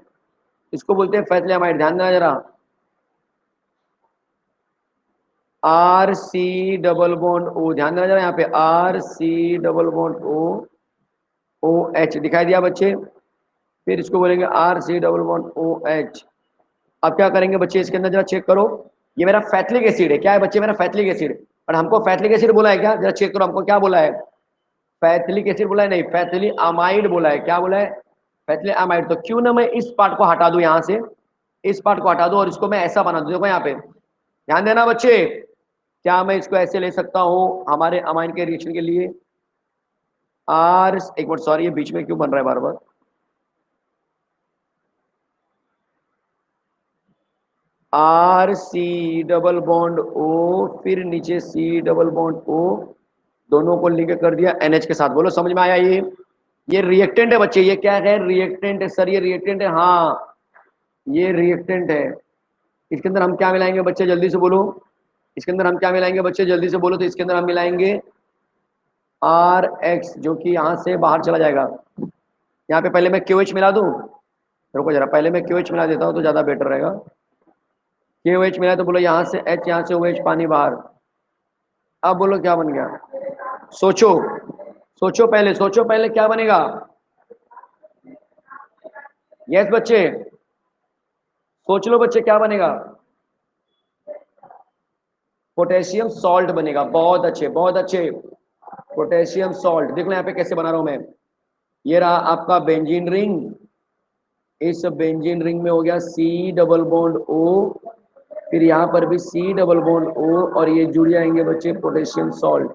इसको बोलते हैं फैथिल अमाइड, ध्यान देना जरा। RC डबल बॉन्ड O, ध्यान देना जरा यहाँ पे, RC double bond O OH दिखाई दिया बच्चे। फिर इसको बोलेंगे RC डबल बॉन्ड OH। अब क्या करेंगे बच्चे, इसके अंदर जरा चेक करो, ये मेरा फैथिलिक एसिड है, क्या है बच्चे, मेरा फैथिलिक एसिड। और हमको फैथिलिक एसिड बोला है क्या, जरा चेक करो, हमको क्या बोला है, फैथिलिक एसिड बोला है, नहीं फैथिलिक अमाइड बोला है, क्या बोला है, फैथिलिक अमाइड। तो क्यों ना मैं इस पार्ट को हटा दूं यहाँ से, इस पार्ट को हटा दूं और इसको मैं ऐसा बना दूं, देखो यहाँ पे ध्यान देना बच्चे, क्या मैं इसको ऐसे ले सकता हूँ हमारे अमाइन के रिएक्शन के लिए, एक मिनट सॉरी, ये बीच में क्यों बन रहा है बार बार, RC डबल बॉन्ड O, फिर नीचे C डबल बॉन्ड O, दोनों को लिंक कर दिया NH के साथ। बोलो समझ में आया। ये रिएक्टेंट है बच्चे, ये क्या है, रिएक्टेंट है सर, ये रिएक्टेंट है, हाँ ये रिएक्टेंट है। इसके अंदर हम क्या मिलाएंगे बच्चे, जल्दी से बोलो, इसके अंदर हम क्या मिलाएंगे बच्चे, जल्दी से बोलो, तो इसके अंदर हम मिलाएंगे RX, जो कि यहाँ से बाहर चला जाएगा। यहाँ पे पहले मैं QH मिला दूं, रुको जरा, पहले मैं QH मिला देता हूँ तो ज्यादा बेटर रहेगा। QH मिला तो बोलो यहाँ से H, यहाँ से OH, पानी बाहर। अब बोलो क्या बन गया, सोचो, सोचो पहले, सोचो पहले क्या बनेगा। यस बच्चे, सोच लो बच्चे क्या बनेगा, पोटेशियम सॉल्ट बनेगा। बहुत अच्छे, बहुत अच्छे, पोटेशियम सॉल्ट। देख लो यहाँ पे कैसे बना रहा हूं मैं, ये रहा आपका बेंजीन रिंग, इस बेंजीन रिंग में हो गया C डबल बॉन्ड O, फिर यहाँ पर भी C डबल बॉन्ड O, और ये जुड़ जाएंगे बच्चे पोटेशियम सॉल्ट,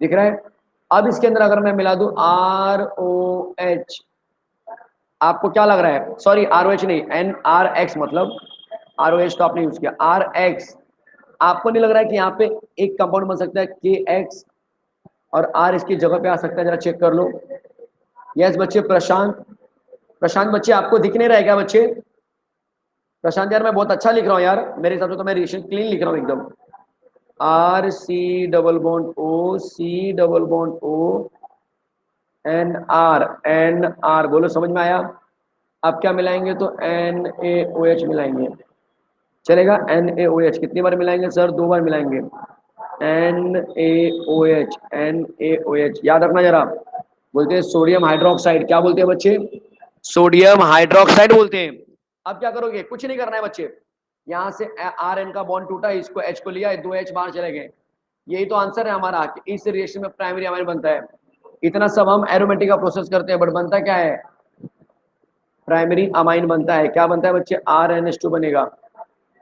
दिख रहा है। अब इसके अंदर अगर मैं मिला दूं ROH, आपको क्या लग रहा है, सॉरी ROH नहीं, NRX, मतलब ROH तो आपने यूज किया, RX। आपको नहीं लग रहा है कि यहाँ पे एक कंपाउंड बन सकता है KX और R इसकी जगह पे आ सकता है, जरा चेक कर लो। यस बच्चे, प्रशांत, प्रशांत बच्चे आपको दिख नहीं रहा है क्या बच्चे, प्रशांत यार मैं बहुत अच्छा लिख रहा हूँ यार, मेरे हिसाब से तो मैं रिएक्शन क्लीन लिख रहा हूँ एकदम। RC double bond O NR, बोलो समझ में आया। अब क्या मिलाएंगे, तो NaOH मिलाएंगे, चलेगा। NaOH कितनी बार मिलाएंगे सर, 2 बार मिलाएंगे। NaOH, NaOH याद रखना जरा। बोलते हैं सोडियम हाइड्रोक्साइड, क्या बोलते हैं बच्चे? सोडियम हाइड्रोक्साइड बोलते हैं। अब क्या करोगे? कुछ नहीं करना है बच्चे। यहां से Rn का बॉन्ड टूटा, इसको H को लिया, 2H बाहर चले गए। यही तो आंसर है हमारा कि इस रिएक्शन में प्राइमरी अमाइन बनता है। इतना सब हम एरोमेटिक का प्रोसेस करते हैं, बट बनता क्या है? प्राइमरी अमाइन बनता है। क्या बनता है बच्चे? RnH2 बनेगा।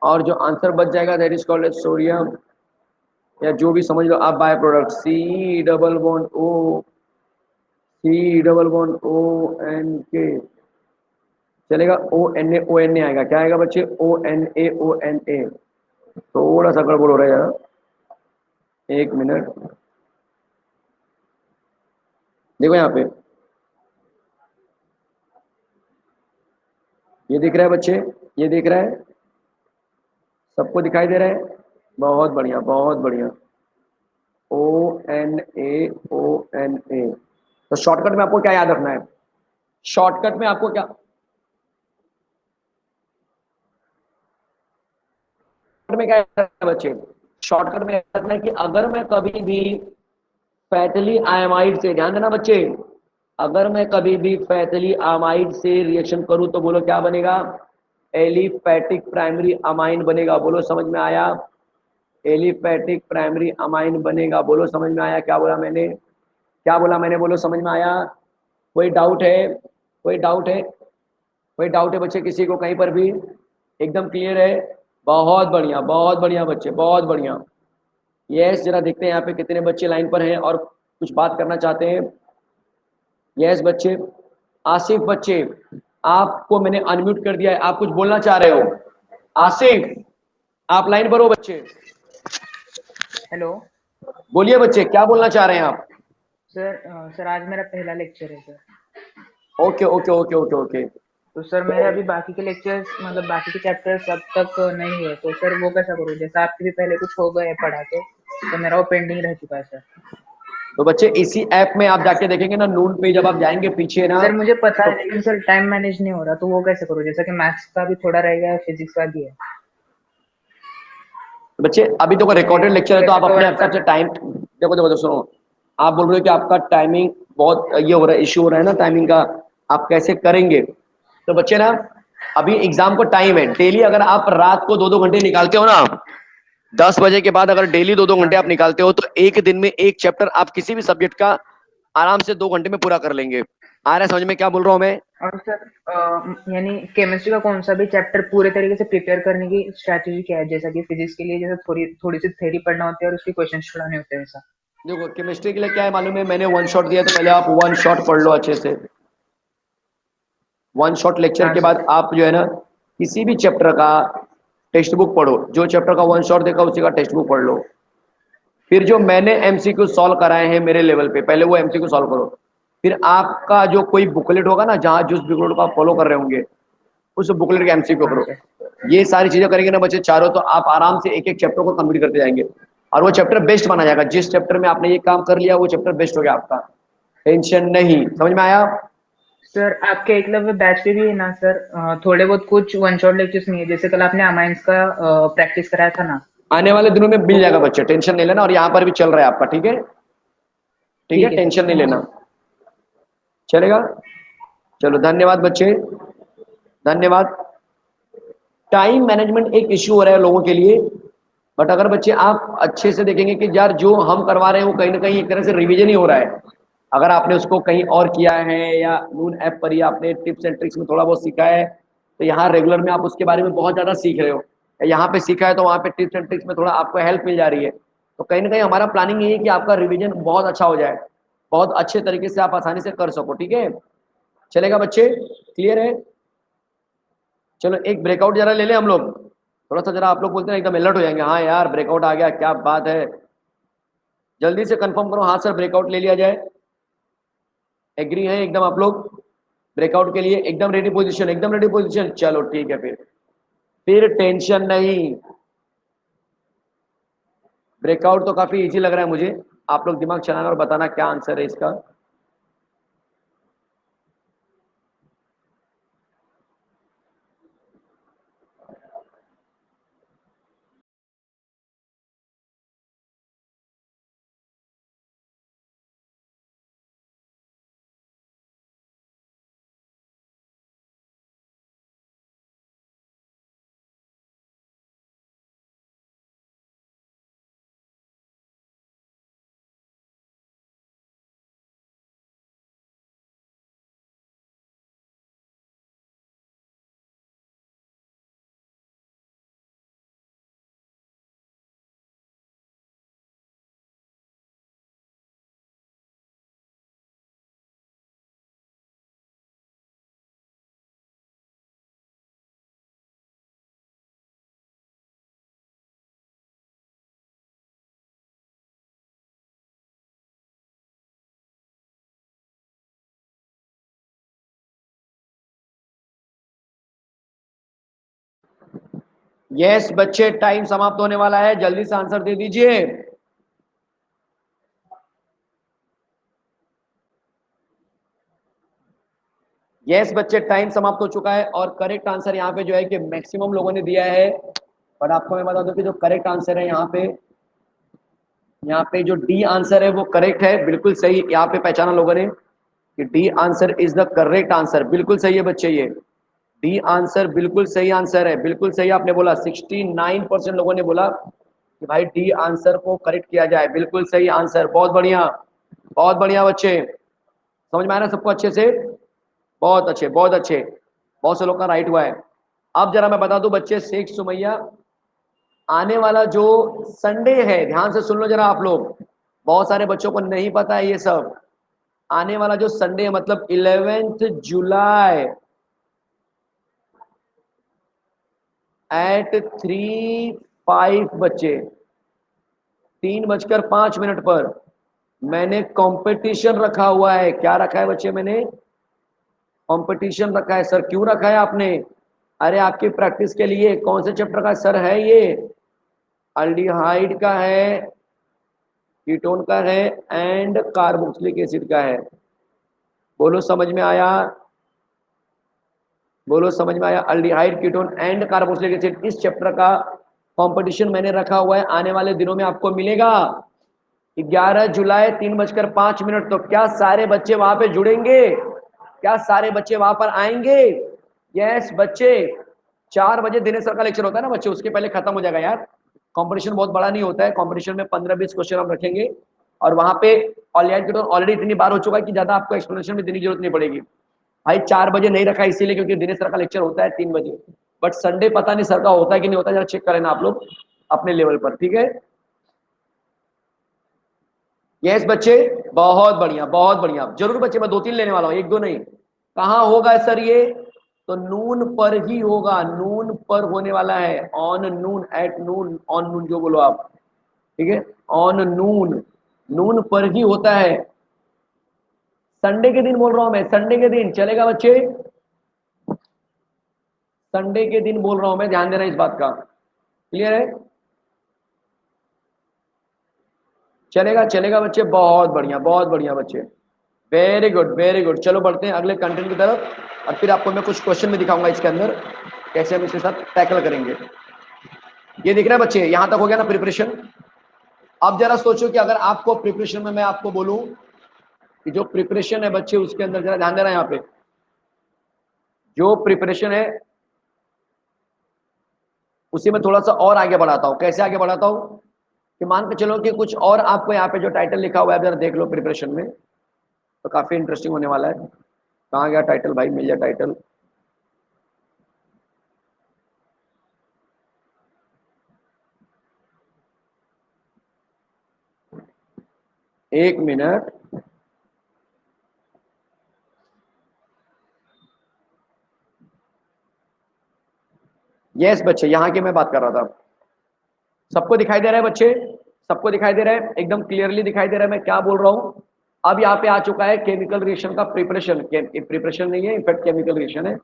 और जो आंसर बच जाएगा दैट इज कॉल्ड सोडियम, या जो भी समझ लो आप, by product C double bond O चलेगा। O Na आएगा। क्या आएगा बच्चे? O Na। थोड़ा सा गड़बड़ हो रहा है यार, एक मिनट। देखो यहाँ पे, ये दिख रहा है बच्चे? ये दिख रहा है? सबको दिखाई दे रहा है? बहुत बढ़िया, बहुत बढ़िया। O Na। तो शॉर्टकट में आपको क्या याद रखना है? शॉर्टकट में आपको क्या में क्या याद रखना है बच्चे? शॉर्टकट में याद रखना है कि अगर मैं कभी भी फैटली आयमाइड से, ध्यान देना बच्चे, अगर मैं कभी भी फैटली आमाइड से रिएक्शन करूं तो बोलो क्या बनेगा? एलिफैटिक प्राइमरी अमाइन बनेगा। बोलो समझ में आया? एलिफैटिक प्राइमरी अमाइन बनेगा। बोलो समझ में आया? क्या बोला मैंने? क्या बोला मैंने? बोलो समझ में आया? कोई डाउट है? कोई डाउट है? कोई डाउट है बच्चे किसी को कहीं पर भी? एकदम क्लियर है? बहुत बढ़िया, बहुत बढ़िया बच्चे, बहुत बढ़िया। यस, जरा देखते हैं यहाँ पे कितने बच्चे लाइन पर हैं और कुछ बात करना चाहते हैं। यस बच्चे, आसिफ बच्चे, आपको मैंने अनम्यूट कर दिया है, आप कुछ बोलना चाह रहे हो? आसिफ, आप लाइन पर हो बच्चे? हेलो बोलिए बच्चे, क्या बोलना चाह रहे हैं आप? सर आज मेरा पहला लेक्चर है sir. Okay okay okay okay okay. तो सर मेरे अभी बाकी के लेक्चर्स मतलब बाकी के चैप्टर्स अब तक नहीं हुए, तो सर वो कैसा करूँ? जैसे आपके भी पहले कुछ हो गए पढ़ा के, तो मेरा वो पेंडिंग रह चुका है सर। तो बच्चे इसी ऐप में आप जाके देखेंगे ना, नून पे जब आप जाएंगे पीछे ना, सर मुझे पता तो है, लेकिन सर टाइम मैनेज नहीं हो रहा, तो वो कैसे करूँ? जैसा कि मैथ्स का भी थोड़ा रहेगा, फिजिक्स का भी है। बच्चे अभी तो रिकॉर्डेड लेक्चर है, तो कैसे आप अपने कवर हिसाब से करना है? टाइम देखो देखो देखो, सुनो। आप बोल रहे हो कि आपका टाइमिंग बहुत ये हो रहा है, इश्यू हो रहा है ना टाइमिंग का, आप कैसे करेंगे? तो बच्चे ना, अभी एग्जाम को टाइम है। डेली अगर आप रात को 2-2 घंटे निकालते हो ना, 10 बजे के बाद अगर डेली 2-2 घंटे हाँ आप सर। निकालते हो, तो एक दिन में एक चैप्टर आप किसी भी सब्जेक्ट का आराम से 2 घंटे में पूरा कर लेंगे। आ रहा है समझ में क्या बोल रहा हूँ मैं? और सर यानी केमिस्ट्री का कौन सा भी चैप्टर पूरे तरीके से प्रिपेयर करने की स्ट्रैटेजी क्या है? जैसा कि फिजिक्स के लिए जैसे थोड़ी थोड़ी सी थ्योरी पढ़ना होती है और उसके क्वेश्चन छुड़ाने होते हैं वैसा। देखो केमिस्ट्री के लिए क्या है मालूम है, मैंने वन शॉट दिया, तो पहले आप वन शॉट पढ़ लो अच्छे से। वन शॉट लेक्चर हाँ के सर। बाद आप जो है ना, किसी भी चैप्टर का टेक्स्ट बुक पढ़ो। जो चैप्टर का वन शॉट देखा उसी का टेक्स्ट बुक पढ़ लो। फिर जो मैंने एमसीक्यू सॉल्व कराए हैं मेरे लेवल पे, पहले वो एमसीक्यू सॉल्व करो। फिर आपका जो कोई बुकलेट होगा ना, जहाँ जिस बुकलेट को आप फॉलो कर रहे होंगे, उस बुकलेट के एमसीक्यू हाँ करो। सर। ये सारी चीजें करेंगे ना बच्चे चारों, तो आप आराम से एक एक चैप्टर को कंप्लीट करते जाएंगे। और वो चैप्टर बेस्ट माना जाएगा। जिस चैप्टर में आपने ये काम कर लिया वो चैप्टर बेस्ट हो गया आपका। टेंशन नहीं। समझ में आया? सर आपके एकलव्य बैच पे भी है ना सर, थोड़े बहुत कुछ वन शॉट लेक्चर्स नहीं है? जैसे कल आपने अमाइंस का प्रैक्टिस कराया था ना, आने वाले दिनों में मिल तो जाएगा बच्चे, टेंशन नहीं लेना। और यहाँ पर भी चल रहा है आपका, ठीक है? ठीक है, ठीक है सर, टेंशन नहीं थैंक लेना। यू। चलेगा? चलो धन्यवाद बच्चे, धन्यवाद। टाइम मैनेजमेंट एक इश्यू हो रहा है लोगों के लिए, बट अगर बच्चे आप अच्छे से देखेंगे कि यार जो हम करवा रहे हैं वो कहीं ना कहीं एक तरह से रिवीजन ही हो रहा है। अगर आपने उसको कहीं और किया है या नून ऐप पर ही आपने टिप्स एंड ट्रिक्स में थोड़ा बहुत सीखा है, तो यहाँ रेगुलर में आप उसके बारे में बहुत ज़्यादा सीख रहे हो। यहाँ पे सीखा है तो वहाँ पे टिप्स एंड ट्रिक्स में थोड़ा आपको हेल्प मिल जा रही है। तो कहीं ना कहीं हमारा प्लानिंग ये है कि आपका रिविजन बहुत अच्छा हो जाए, बहुत अच्छे तरीके से आप आसानी से कर सको। ठीक है? चलेगा बच्चे? क्लियर है? चलो एक ब्रेकआउट जरा ले लें हम लोग। थोड़ा सा जरा आप लोग बोलते हैं एकदम अलर्ट हो जाएंगे, हाँ यार ब्रेकआउट आ गया, क्या बात है। जल्दी से कंफर्म करो, हाँ सर ब्रेकआउट ले लिया जाए। एग्री है एकदम आप लोग? ब्रेकआउट के लिए एकदम रेडी पोजीशन, एकदम रेडी पोजीशन। चलो ठीक है, फिर टेंशन नहीं। ब्रेकआउट तो काफी इजी लग रहा है मुझे। आप लोग दिमाग चलाना और बताना क्या आंसर है इसका। यस बच्चे, टाइम समाप्त होने वाला है, जल्दी से आंसर दे दीजिए। यस बच्चे, टाइम समाप्त हो चुका है और करेक्ट आंसर यहाँ पे जो है कि मैक्सिमम लोगों ने दिया है। और आपको मैं बता दूं कि जो करेक्ट आंसर है यहाँ पे जो डी आंसर है वो करेक्ट है, बिल्कुल सही। यहाँ पे पहचाना लोगों ने कि D answer is the correct answer, बिल्कुल सही है बच्चे। ये डी आंसर बिल्कुल सही आंसर है, बिल्कुल सही आपने बोला। 69% लोगों ने बोला कि भाई डी आंसर को करेक्ट किया जाए, बिल्कुल सही आंसर। बहुत बढ़िया, बहुत बढ़िया बच्चे, समझ में आया ना सबको अच्छे से? बहुत अच्छे, बहुत अच्छे, बहुत से लोग का राइट हुआ है। अब जरा मैं बता दूं बच्चे, शेख सुमैया, आने वाला जो संडे है, ध्यान से सुन लो जरा आप लोग, बहुत सारे बच्चों को नहीं पता है ये सब। आने वाला जो संडे है मतलब 11 जुलाई एट 3:05 बच्चे, 3:05 पर मैंने कंपटीशन रखा हुआ है। क्या रखा है बच्चे? मैंने कंपटीशन रखा है। सर क्यों रखा है आपने? अरे आपकी प्रैक्टिस के लिए। कौन से चैप्टर का सर है ये? अल्डिहाइड का है, कीटोन का है एंड कार्बोक्सिलिक एसिड का है। बोलो समझ में आया? बोलो समझ में आया? Aldehyde, ketone and carboxylic acid, इस चैप्टर का कंपटीशन मैंने रखा हुआ है, आने वाले दिनों में आपको मिलेगा। 11 जुलाई 3:05। तो क्या सारे बच्चे वहां पे जुड़ेंगे? क्या सारे बच्चे वहां पर आएंगे? यस बच्चे, 4 बजे दिनेश सर का लेक्चर होता है ना बच्चे, उसके पहले खत्म हो जाएगा यार। कंपटीशन बहुत बड़ा नहीं होता है, कंपटीशन में 15-20 क्वेश्चन हम रखेंगे और वहां पे ऑलरेडी इतनी बार हो चुका है कि ज्यादा आपको एक्सप्लेनेशन में देने की जरूरत नहीं पड़ेगी। भाई 4 बजे नहीं रखा इसीलिए क्योंकि दिनेश सर का लेक्चर होता है 3 बजे, बट संडे पता नहीं सर का होता है कि नहीं होता, जरा चेक करें ना आप लोग अपने लेवल पर, ठीक है? यस बच्चे, बहुत बढ़िया, बहुत बढ़िया। जरूर बच्चे, मैं 2-3 लेने वाला हूँ, 1-2 नहीं। कहाँ होगा सर ये? तो नून पर ही होगा, नून पर होने वाला है। On noon, at noon, on noon जो बोलो आप, ठीक है? ऑन नून, नून पर ही होता है। संडे के दिन बोल रहा हूं मैं, संडे के दिन चलेगा बच्चे? संडे के दिन बोल रहा हूं मैं, ध्यान देना इस बात का। क्लियर है? चलेगा, चलेगा बच्चे, बहुत बढ़िया, बहुत बढ़िया बच्चे, वेरी गुड, वेरी गुड। चलो बढ़ते हैं अगले कंटेंट की तरफ और फिर आपको मैं कुछ क्वेश्चन भी दिखाऊंगा इसके अंदर, कैसे हम इसके साथ टैकल करेंगे। ये दिख रहा है बच्चे? यहां तक हो गया ना प्रिपरेशन? अब जरा सोचो कि अगर आपको प्रिपरेशन में मैं आपको बोलूं कि जो प्रिपरेशन है बच्चे उसके अंदर, जरा ध्यान देना यहाँ पे, जो प्रिपरेशन है उसी में थोड़ा सा और आगे बढ़ाता हूँ। कैसे आगे बढ़ाता हूँ? कि मान के चलो कि कुछ और आपको यहाँ पे जो टाइटल लिखा हुआ है जरा देख लो प्रिपरेशन में, तो काफी इंटरेस्टिंग होने वाला है। कहाँ गया टाइटल भाई? मिल गया टाइटल। एक मिनट, यस बच्चे, यहाँ की मैं बात कर रहा था। सबको दिखाई दे रहा है बच्चे? सबको दिखाई दे रहा है? एकदम क्लियरली दिखाई दे रहा है मैं क्या बोल रहा हूँ? अब यहाँ पे आ चुका है केमिकल रिएक्शन का प्रिपरेशन। प्रिपरेशन नहीं है, इनफैक्ट केमिकल रिएक्शन है।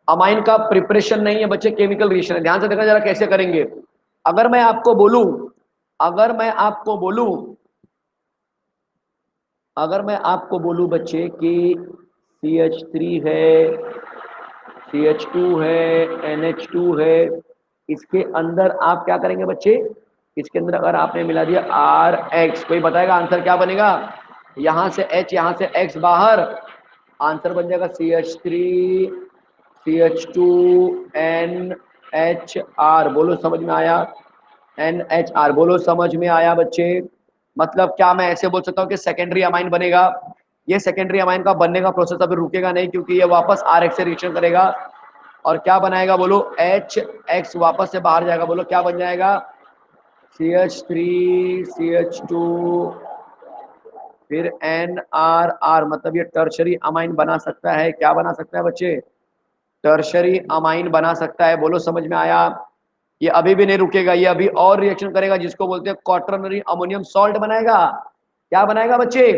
अमाइन का प्रिपरेशन नहीं है बच्चे, केमिकल रिएक्शन है। ध्यान से देखना जरा कैसे करेंगे। अगर मैं आपको बोलूं, अगर मैं आपको बोलूं, अगर मैं आपको बोलूं बच्चे कि CH3 है, CH2 है, NH2 है, इसके अंदर आप क्या करेंगे बच्चे? इसके अंदर अगर आपने मिला दिया RH, कोई बताएगा आंसर क्या बनेगा? यहां से H, यहां से X बाहर, आंसर बन जाएगा CH3 CH2 NHR। बोलो समझ में आया? NHR, बोलो समझ में आया बच्चे? मतलब क्या मैं ऐसे बोल सकता हूँ कि सेकेंडरी अमाइन बनेगा? ये सेकेंडरी अमाइन का बनने का प्रोसेस अभी रुकेगा नहीं, क्योंकि ये वापस RH से रिएक्शन करेगा और क्या बनाएगा? बोलो HX वापस से बाहर जाएगा। बोलो क्या बन जाएगा? CH3 CH2 फिर NRR, मतलब ये टर्शरी अमाइन बना सकता है। क्या बना सकता है बच्चे? टर्शरी अमाइन बना सकता है। बोलो समझ में आया? ये अभी भी नहीं रुकेगा, ये अभी और रिएक्शन करेगा जिसको बोलते हैं क्वाटरनरी अमोनियम सॉल्ट बनाएगा। क्या बनाएगा बच्चे?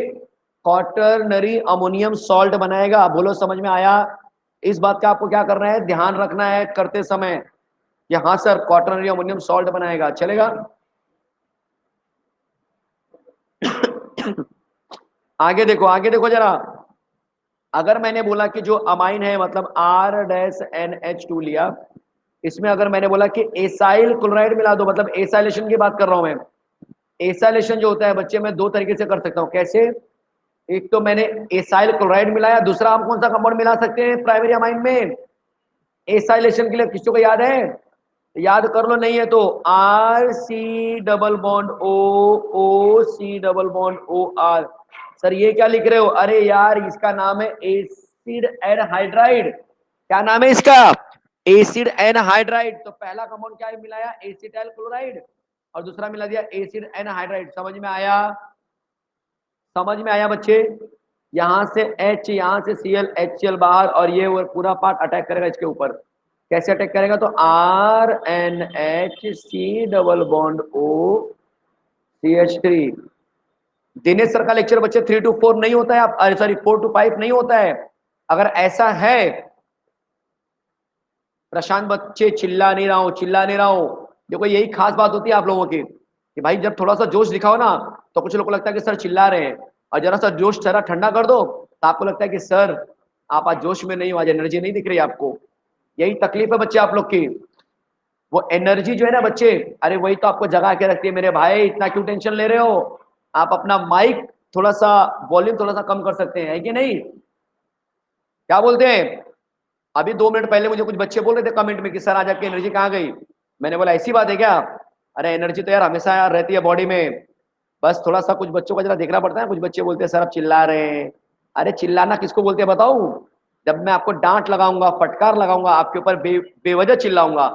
क्वाटरनरी अमोनियम सॉल्ट बनाएगा। बोलो समझ में आया? इस बात का आपको क्या करना है, ध्यान रखना है करते समय। ये हाँ सर क्वाटरनरी अमोनियम सॉल्ट बनाएगा, चलेगा। आगे देखो जरा, अगर मैंने बोला कि जो अमाइन है मतलब R-NH2 लिया, इसमें अगर मैंने बोला कि एसाइल क्लोराइड मिला दो, मतलब एसाइलेशन की बात कर रहा हूं मैं। एसाइलेशन जो होता है बच्चे मैं दो तरीके से कर सकता हूं, कैसे? एक तो मैंने एसाइल क्लोराइड मिलाया, दूसरा आप कौन सा कंपाउंड मिला सकते हैं प्राइमरी अमाइन में एसाइलेशन के लिए? किसी को याद है? याद कर लो, नहीं है तो RC double bond O, O C double bond OR। Sir ये क्या लिख रहे हो? अरे यार इसका नाम है एसिड एनहाइड्राइड। क्या नाम है इसका? Acid anhydride. तो पहला कंपाउंड क्या मिलाया? एसिटाइल क्लोराइड, और दूसरा मिला दिया एसिड एनहाइड्राइड। समझ में आया? समझ में आया बच्चे? यहां से H, यहां से Cl, HCl बाहर, और ये वो पूरा पार्ट अटैक करेगा इसके ऊपर। कैसे अटैक करेगा? तो RNH C double bond O CH3। Dinesh sir का लेक्चर बच्चे 3 to 4 नहीं होता है, आप सॉरी 4 to 5 नहीं होता है। अगर ऐसा है, प्रशांत बच्चे चिल्ला नहीं रहा हूं, चिल्ला नहीं रहा हूं। देखो यही खास बात होती है आप लोगों की कि भाई जब थोड़ा सा जोश दिखाओ ना तो कुछ लोगों को लगता है कि सर चिल्ला रहे हैं, और जरा सा जोश जरा ठंडा कर दो तो आपको लगता है कि सर आप आज जोश में नहीं हो, आज एनर्जी नहीं दिख रही आपको। यही तकलीफ है बच्चे आप लोग की। वो एनर्जी जो है ना बच्चे, अरे वही तो आपको जगा के रखती है मेरे भाई। इतना क्यों टेंशन ले रहे हो? आप अपना माइक थोड़ा सा, वॉल्यूम थोड़ा सा कम कर सकते हैं, है कि नहीं? क्या बोलते हैं? अभी 2 मिनट पहले मुझे कुछ बच्चे बोल रहे थे कमेंट में कि सर आज आपकी एनर्जी कहाँ गई। मैंने बोला ऐसी बात है क्या? अरे एनर्जी तो यार हमेशा यार रहती है बॉडी में, बस थोड़ा सा कुछ बच्चों का जरा देखना पड़ता है। कुछ बच्चे बोलते हैं सर आप चिल्ला रहे हैं। अरे चिल्लाना किसको बोलते हैं बताऊं? जब मैं आपको डांट लगाऊंगा, फटकार लगाऊंगा आपके ऊपर, बेवजह चिल्लाऊंगा,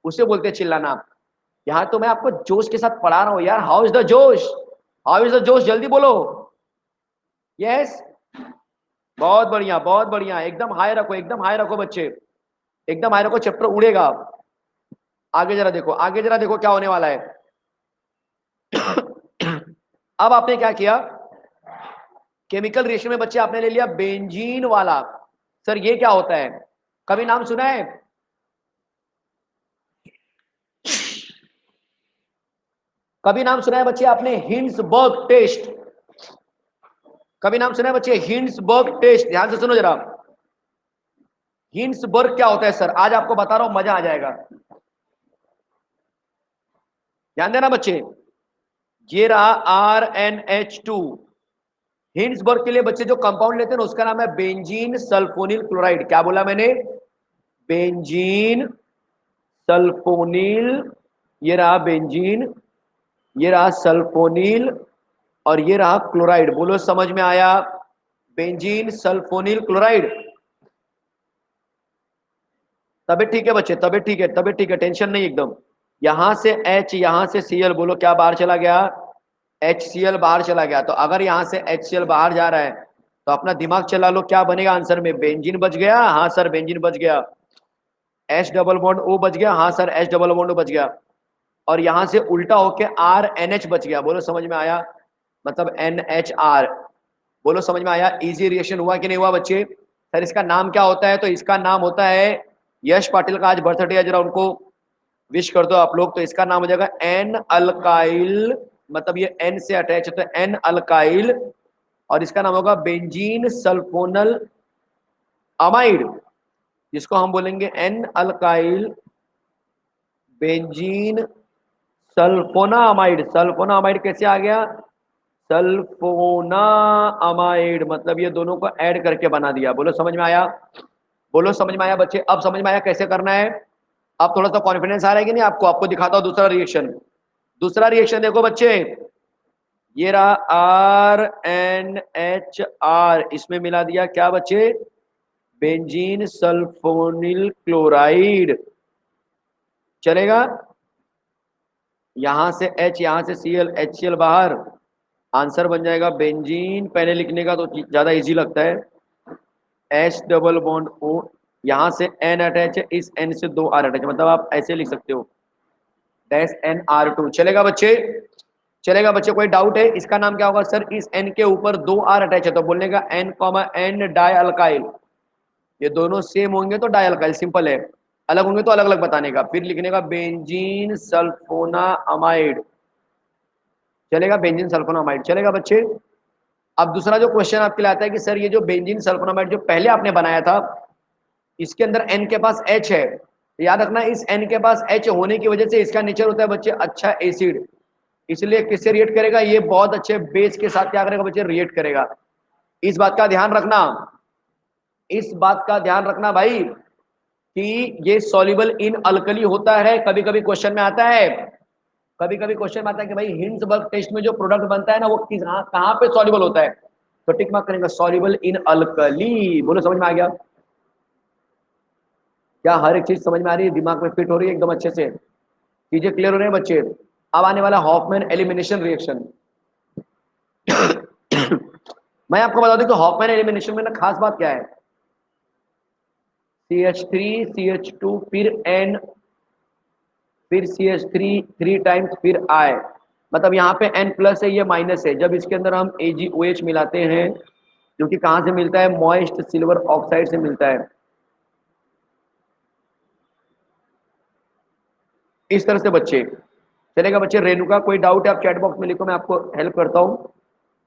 उसे बोलते हैं चिल्लाना। यहाँ तो मैं आपको जोश के साथ पढ़ा रहा हूँ यार। हाउ इज द जोश? हाउ इज द जोश? जल्दी बोलो। यस, बहुत बढ़िया, बहुत बढ़िया। एकदम हाई रखो, एकदम हाई रखो बच्चे, एकदम हाई रखो, चैप्टर उड़ेगा। आगे जरा देखो, आगे जरा देखो क्या होने वाला है। अब आपने क्या किया? केमिकल रिएक्शन में बच्चे आपने ले लिया बेंजीन वाला। सर ये क्या होता है? कभी नाम सुना है? कभी नाम सुना है बच्चे आपने हिंसबर्ग टेस्ट? कभी नाम सुना है बच्चे हिंसबर्ग टेस्ट? ध्यान से सुनो जरा। हिंसबर्ग क्या होता है सर? आज आपको बता रहा हूं, मजा आ जाएगा। ध्यान देना बच्चे, ये रहा RNH2। हिंसबर्ग के लिए बच्चे जो कंपाउंड लेते हैं ना उसका नाम है बेंजीन सल्फोनिल क्लोराइड। क्या बोला मैंने? Benzene sulphonyl. ये रहा बेंजीन, ये रहा सल्फोनिल, और ये रहा क्लोराइड। बोलो समझ में आया? Benzene sulphonyl chloride. तबे ठीक है बच्चे, तबे ठीक है, तबे ठीक है, टेंशन नहीं एकदम। यहां से H, यहां से Cl, बोलो क्या बाहर चला गया? HCl बाहर चला गया। तो अगर यहां से HCl बाहर जा रहा है तो अपना दिमाग चला लो, क्या बनेगा आंसर में? बेंजीन बच गया। हाँ सर बेंजीन बच गया। H डबल बॉन्ड O बच गया। हाँ sir H double bond O बच गया। और यहां से उल्टा होके RNH बच गया। बोलो समझ में आया? मतलब NHR। बोलो समझ में आया? इजी रिएक्शन हुआ कि नहीं हुआ बच्चे? सर इसका नाम क्या होता है? तो इसका नाम होता है, यश पाटिल का आज बर्थडे है, जरा उनको विश कर दो आप लोग। तो इसका नाम हो जाएगा एन अल्काइल, मतलब ये एन से अटैच है तो एन अल्काइल, और इसका नाम होगा बेंजीन सल्फोनल अमाइड, जिसको हम बोलेंगे N alkyl benzene sulphonamide. Sulphonamide कैसे आ गया? सल्फोना अमाइड, मतलब ये दोनों को ऐड करके बना दिया। बोलो समझ में आया? बोलो समझ में आया बच्चे? अब समझ में आया कैसे करना है? अब थोड़ा सा कॉन्फिडेंस आ रहा है कि नहीं आपको? आपको दिखाता हूं दूसरा रिएक्शन। दूसरा रिएक्शन देखो बच्चे, ये रहा RNHR, इसमें मिला दिया क्या बच्चे? Benzene sulphonyl chloride. चलेगा? यहां से H, यहां से Cl, HCl बाहर, आंसर बन जाएगा बेंजीन। पहले लिखने का तो ज्यादा इजी लगता है। H डबल बॉन्ड O, यहां से N अटैच है, इस N से 2 R अटैच है, मतलब आप ऐसे लिख सकते हो -NR2। चलेगा बच्चे? चलेगा बच्चे? कोई डाउट है? इसका नाम क्या होगा सर? इस N के ऊपर 2 R अटैच है तो बोलने का N, N डाई अल्काइल। ये दोनों सेम होंगे तो डाई अल्काइल, सिंपल है। अलग होंगे तो अलग अलग बताने का। फिर लिखने का बेंजीन सल्फोनामाइड, चलेगा? बेंजीन सल्फोनामाइड चलेगा बच्चे। अब दूसरा जो क्वेश्चन आपके लिए आता है कि सर ये जो बेंजीन सल्फोनामाइड जो पहले आपने बनाया था, इसके अंदर N के पास H है, तो याद रखना इस N के पास H होने की वजह से इसका नेचर होता है बच्चे अच्छा एसिड, इसलिए किससे रिएक्ट करेगा? ये बहुत अच्छे बेस के साथ क्या करेगा बच्चे? रिएक्ट करेगा। इस बात का ध्यान रखना, इस बात का ध्यान रखना भाई कि ये सॉल्युबल इन अल्कली होता है। कभी कभी क्वेश्चन में आता है, कभी कभी क्वेश्चन में आता है कि भाई हिंसबर्ग टेस्ट में जो प्रोडक्ट बनता है ना वो किस कहां पे सॉल्युबल होता है, तो टिक मार्क करेंगे सॉल्युबल इन अल्कली। बोलो समझ में आ गया? क्या हर एक चीज समझ में आ रही है, दिमाग में फिट हो रही है एकदम अच्छे से, चीजें क्लियर हो रही है बच्चे? अब आने वाला हॉफमैन एलिमिनेशन रिएक्शन। मैं आपको बता दूं कि हॉफमैन एलिमिनेशन में ना खास बात क्या है, CH3 CH2 फिर N फिर CH3 3 टाइम्स फिर I, मतलब यहाँ पे N प्लस है ये माइनस है। जब इसके अंदर हम AgOH मिलाते हैं, जो कि कहाँ से मिलता है? मॉइस्ट सिल्वर ऑक्साइड से मिलता है। इस तरह से बच्चे चलेगा बच्चे। रेणुका कोई डाउट है आप चैट बॉक्स में लिखो, मैं आपको हेल्प करता हूँ।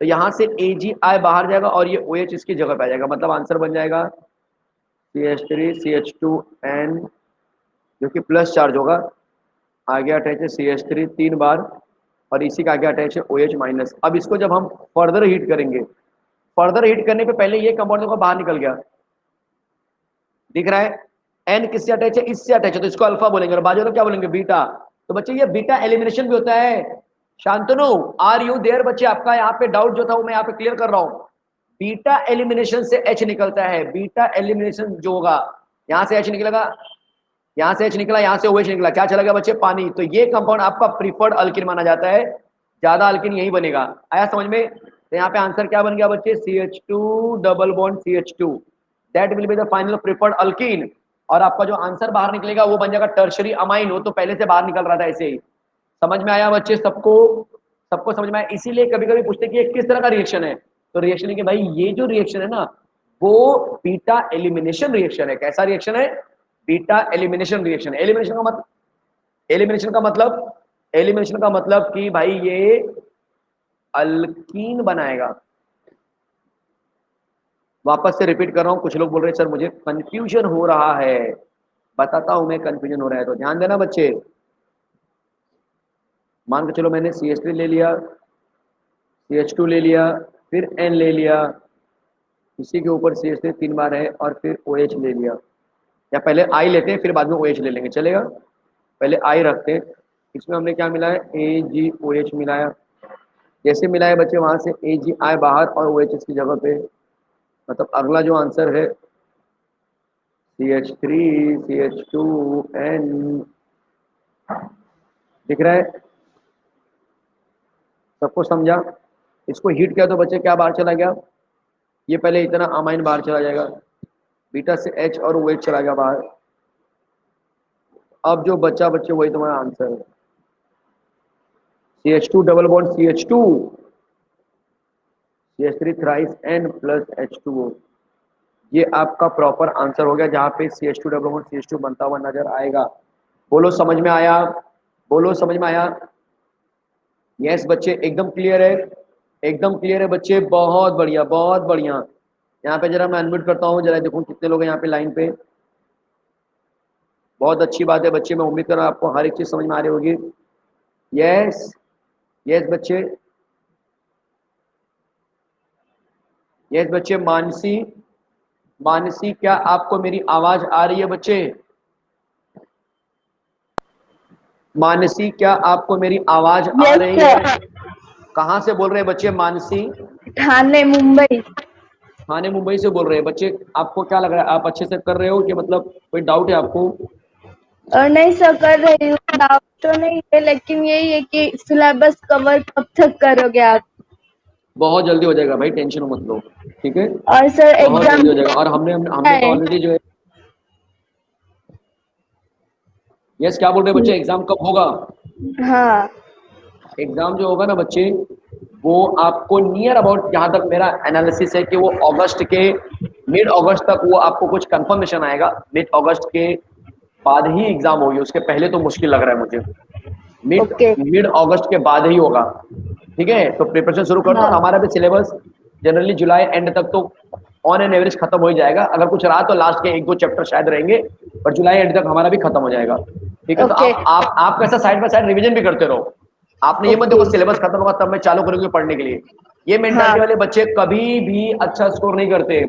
तो यहाँ से AgI बाहर जाएगा और ये OH इसकी जगह पे आ जाएगा, मतलब आंसर बन जाएगा CH3 CH2N, जो कि प्लस चार्ज होगा, आगे अटैच है CH3 3 बार और इसी का आगे अटैच है OH माइनस। अब इसको जब हम फर्दर हीट करेंगे, फर्दर हीट करने पे पहले ये कंपाउंड देखो बाहर निकल गया, दिख रहा है? N किससे अटैच है? इससे अटैच है, तो इसको अल्फा बोलेंगे और बाजू वाला क्या बोलेंगे? बीटा। तो बच्चे ये बीटा एलिमिनेशन भी होता है। शांतनु आर यू देयर बच्चे? आपका यहाँ पे डाउट जो था वो मैं यहाँ पे क्लियर कर रहा हूँ। बीटा एलिमिनेशन से H निकलता है, बीटा एलिमिनेशन जो होगा यहाँ से H निकलेगा, यहाँ से H निकला, यहाँ से OH निकला, क्या चला गया बच्चे? पानी। तो ये कंपाउंड आपका प्रीफर्ड अल्किन माना जाता है, ज्यादा अल्किन यही बनेगा। आया समझ में? तो यहाँ पे आंसर क्या बन गया बच्चे? CH2 double bond CH2, that will be the final preferred alkene. और आपका जो आंसर बाहर निकलेगा वो बन जाएगा टर्शरी अमाइन, वो तो पहले से बाहर निकल रहा था ऐसे ही। समझ में आया बच्चे सबको? सबको समझ में आया? इसीलिए कभी कभी पूछते कि ये किस तरह का रिएक्शन है, तो रिएक्शन है कि भाई ये जो रिएक्शन है ना वो बीटा एलिमिनेशन रिएक्शन है। कैसा रिएक्शन है? Beta elimination reaction. एलिमिनेशन का मतलब, एलिमिनेशन का मतलब, एलिमिनेशन का मतलब कि भाई ये अल्कीन बनाएगा। वापस से रिपीट कर रहा हूं, कुछ लोग बोल रहे हैं सर मुझे कंफ्यूजन हो रहा है, बताता हूं मैं कंफ्यूजन हो रहा है, तो ध्यान देना बच्चे। मान के चलो मैंने CH3 ले लिया, CH2 ले लिया, फिर N ले लिया, इसी के ऊपर CH3 3 बार है और फिर OH ले लिया, या पहले I लेते हैं फिर बाद में OH ले लेंगे, चलेगा? पहले I रखते हैं। इसमें हमने क्या मिला है? AgOH मिलाया, जैसे मिलाया बच्चे वहां से AgI बाहर और OH इसकी जगह पे, मतलब अगला जो आंसर है CH3 CH2N, दिख रहा है? सबको समझा? इसको हीट किया तो बच्चे क्या बाहर चला गया? ये पहले इतना अमाइन बाहर चला जाएगा, बीटा से H और OH चला गया बाहर। अब जो बच्चा बच्चे वही तुम्हारा आंसर है, CH2 double bond CH2 CH3 thrice N plus H2O, ये आपका प्रॉपर आंसर हो गया, जहां पे CH2 डबल बॉन्ड CH2 बनता हुआ नजर आएगा। बोलो समझ में आया? बोलो समझ में आया? यस बच्चे एकदम क्लियर है, एकदम क्लियर है बच्चे, बहुत बढ़िया बहुत बढ़िया। यहाँ पे जरा मैं अनम्यूट करता हूँ, जरा देखूँ कितने लोग हैं यहाँ पे लाइन पे। बहुत अच्छी बात है बच्चे, मैं उम्मीद कर रहा हूँ आपको हर एक चीज समझ में आ रही होगी। यस यस बच्चे, यस बच्चे। मानसी, मानसी क्या आपको मेरी आवाज आ रही है बच्चे? मानसी क्या आपको मेरी आवाज आ यस रही है? सर। कहाँ से बोल रहे हैं बच्चे? मानसी ठाणे मुंबई। थाने मुंबई से बोल रहे हैं बच्चे। आपको क्या लग रहा है, आप अच्छे से कर रहे हो कि मतलब कोई डाउट है आपको? और नहीं सर कर रही हूँ, डाउट तो नहीं है, लेकिन यही है कि सिलेबस कवर कब तक करोगे आप? बहुत जल्दी हो जाएगा भाई, टेंशन मत लो, ठीक है? और सर बहुत एग्जाम जल्दी हो जाएगा। और हमने तो है। ऑलरेडी जो है, यस क्या बोल रहे हैं बच्चे? एग्जाम कब होगा? हाँ एग्जाम जो होगा ना बच्चे वो आपको नियर अबाउट, जहां तक मेरा एनालिसिस है कि वो अगस्त के मिड अगस्त तक वो आपको कुछ कंफर्मेशन आएगा, मिड अगस्त के बाद ही एग्जाम होगी, उसके पहले तो मुश्किल लग रहा है मुझे। Mid okay. मिड अगस्त के बाद ही होगा। ठीक है, तो प्रिपरेशन शुरू कर दो, और हाँ। हमारा भी सिलेबस जनरली जुलाई एंड तक तो ऑन एन एवरेज खत्म हो ही जाएगा। अगर कुछ रहा तो लास्ट के 1-2 चैप्टर शायद रहेंगे, पर जुलाई एंड तक हमारा भी खत्म हो जाएगा। ठीक है, तो ओके। आप कैसा साइड बाय साइड रिवीजन भी करते रहो। आपने ये मत ओके। देखो सिलेबस खत्म होगा तब मैं चालू करूंगी पढ़ने के लिए। ये मेंटालिटी हाँ। वाले बच्चे कभी भी अच्छा स्कोर नहीं करते।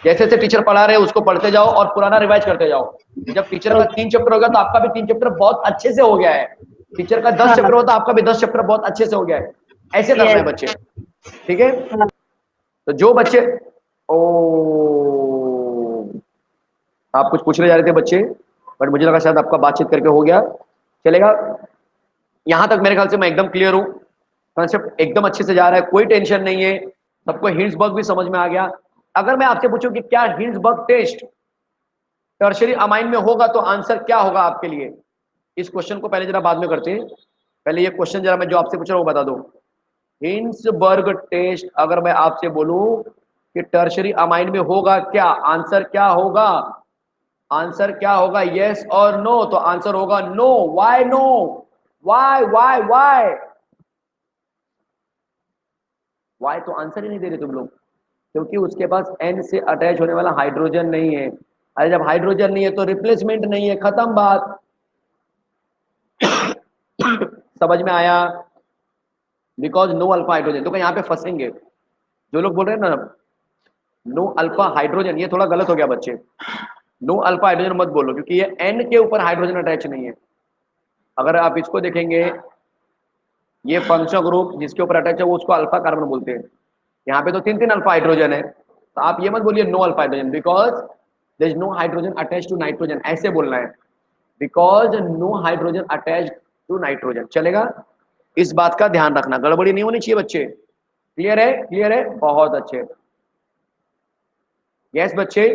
जैसे जैसे टीचर पढ़ा रहे हैं उसको पढ़ते जाओ और पुराना रिवाइज करते जाओ। जब टीचर का 3 चैप्टर हो गया तो आपका भी 3 चैप्टर बहुत अच्छे से हो गया है। टीचर का 10 हाँ। चैप्टर होता है, आपका भी 10 चैप्टर बहुत अच्छे से हो गया है। ऐसे करना है यस। बच्चे। ठीक है, हाँ। तो जो बच्चे, ओ, आप कुछ पूछने जा रहे थे बच्चे, बट मुझे लगा शायद आपका बातचीत करके हो गया, चलेगा। यहां तक मेरे ख्याल से मैं एकदम क्लियर हूं, कॉन्सेप्ट एकदम अच्छे से जा रहा है, कोई टेंशन नहीं है। सबको हिल्सबर्ग भी समझ में आ गया। अगर मैं आपसे पूछूं कि क्या हिल्सबर्ग टेस्ट टर्शियरी अमाइन में होगा तो आंसर क्या होगा आपके लिए? इस क्वेश्चन को पहले जरा बाद में करते हैं, पहले ये क्वेश्चन जरा मैं जो आपसे पूछ रहा हूं वो बता दो। हिल्सबर्ग टेस्ट अगर मैं आपसे बोलूं कि टर्शियरी अमाइन में होगा क्या, आंसर क्या होगा? आंसर क्या होगा, यस और नो? तो आंसर होगा no. Why no? Why why why why? तो आंसर ही नहीं दे रहे तुम लोग, क्योंकि उसके पास एन से अटैच होने वाला हाइड्रोजन नहीं है। अरे जब हाइड्रोजन नहीं है तो रिप्लेसमेंट नहीं है, खत्म बात। समझ में आया? Because no alpha hydrogen. तो यहाँ पे फंसेंगे जो लोग बोल रहे हैं ना नो अल्फा हाइड्रोजन, ये थोड़ा गलत हो गया बच्चे। नो अल्फा हाइड्रोजन मत बोलो, क्योंकि ये एन के ऊपर हाइड्रोजन अटैच नहीं है। अगर आप इसको देखेंगे, ये फंक्शनल ग्रुप जिसके ऊपर अटैच है वो उसको अल्फा कार्बन बोलते हैं। यहाँ पे तो 3-3 अल्फा हाइड्रोजन है, तो आप ये मत बोलिए no alpha hydrogen, because there is no hydrogen attach to nitrogen, ऐसे बोलना है। Because no hydrogen attach to nitrogen, चलेगा? इस बात का ध्यान रखना, गड़बड़ी नहीं होनी चाहिए बच्चे। क्लियर है? क्लियर है, बहुत अच्छे। यस बच्चे,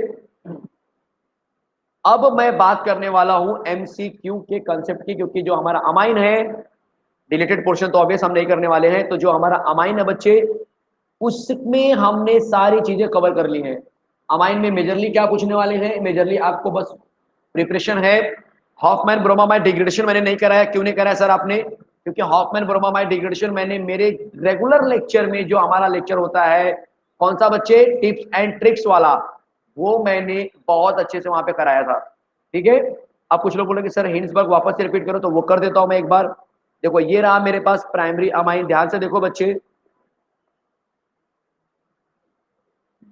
अब मैं बात करने वाला हूं एमसीक्यू के कंसेप्ट की, क्योंकि जो हमारा अमाइन है, डिलीटेड पोर्शन तो ऑब्वियस हम नहीं करने वाले हैं, तो जो हमारा अमाइन है बच्चे, उसमें हमने सारी चीजें कवर कर ली हैं। अमाइन में मेजरली क्या पूछने वाले हैं? मेजरली आपको बस प्रिपरेशन है। हॉफमैन ब्रोमामाइड डिग्रेडेशन मैंने नहीं कराया। क्यों नहीं कराया सर आपने? क्योंकि हॉफमैन ब्रोमामाइड डिग्रेडेशन मैंने मेरे रेगुलर लेक्चर में, जो हमारा लेक्चर होता है कौन सा बच्चे, टिप्स एंड ट्रिक्स वाला, वो मैंने बहुत अच्छे से वहां पे कराया था। ठीक है, अब कुछ लोग बोलेंगे सर हिंसबर्ग वापस से रिपीट करो, तो वो कर देता हूं मैं एक बार। देखो ये रहा मेरे पास प्राइमरी अमाइन, ध्यान से देखो बच्चे,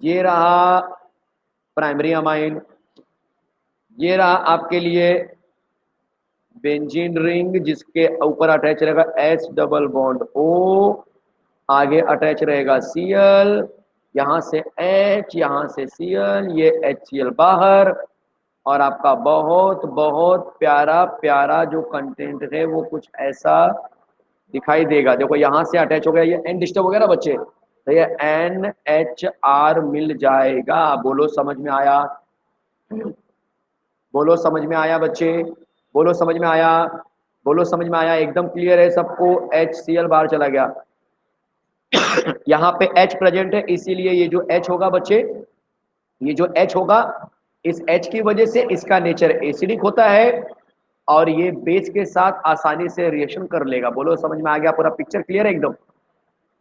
ये रहा प्राइमरी अमाइन, ये रहा आपके लिए बेंजीन रिंग जिसके ऊपर अटैच रहेगा एच डबल बॉन्ड ओ, आगे अटैच रहेगा Cl, यहां से H, यहां से Cl, ये HCl बाहर, और आपका बहुत बहुत प्यारा प्यारा जो कंटेंट है वो कुछ ऐसा दिखाई देगा। देखो यहां से अटैच हो गया, ये एन डिस्टर्ब हो गया ना बच्चे, तो ये NHR मिल जाएगा। बोलो समझ में आया? बोलो समझ में आया बच्चे? बोलो समझ में आया? बोलो समझ में आया? एकदम क्लियर है सबको? HCl बाहर चला गया, यहाँ पे H प्रेजेंट है, इसीलिए ये जो H होगा बच्चे, ये जो H होगा, इस H की वजह से इसका नेचर एसिडिक होता है और ये बेस के साथ आसानी से रिएक्शन कर लेगा। बोलो समझ में आ गया? पूरा पिक्चर क्लियर है एकदम?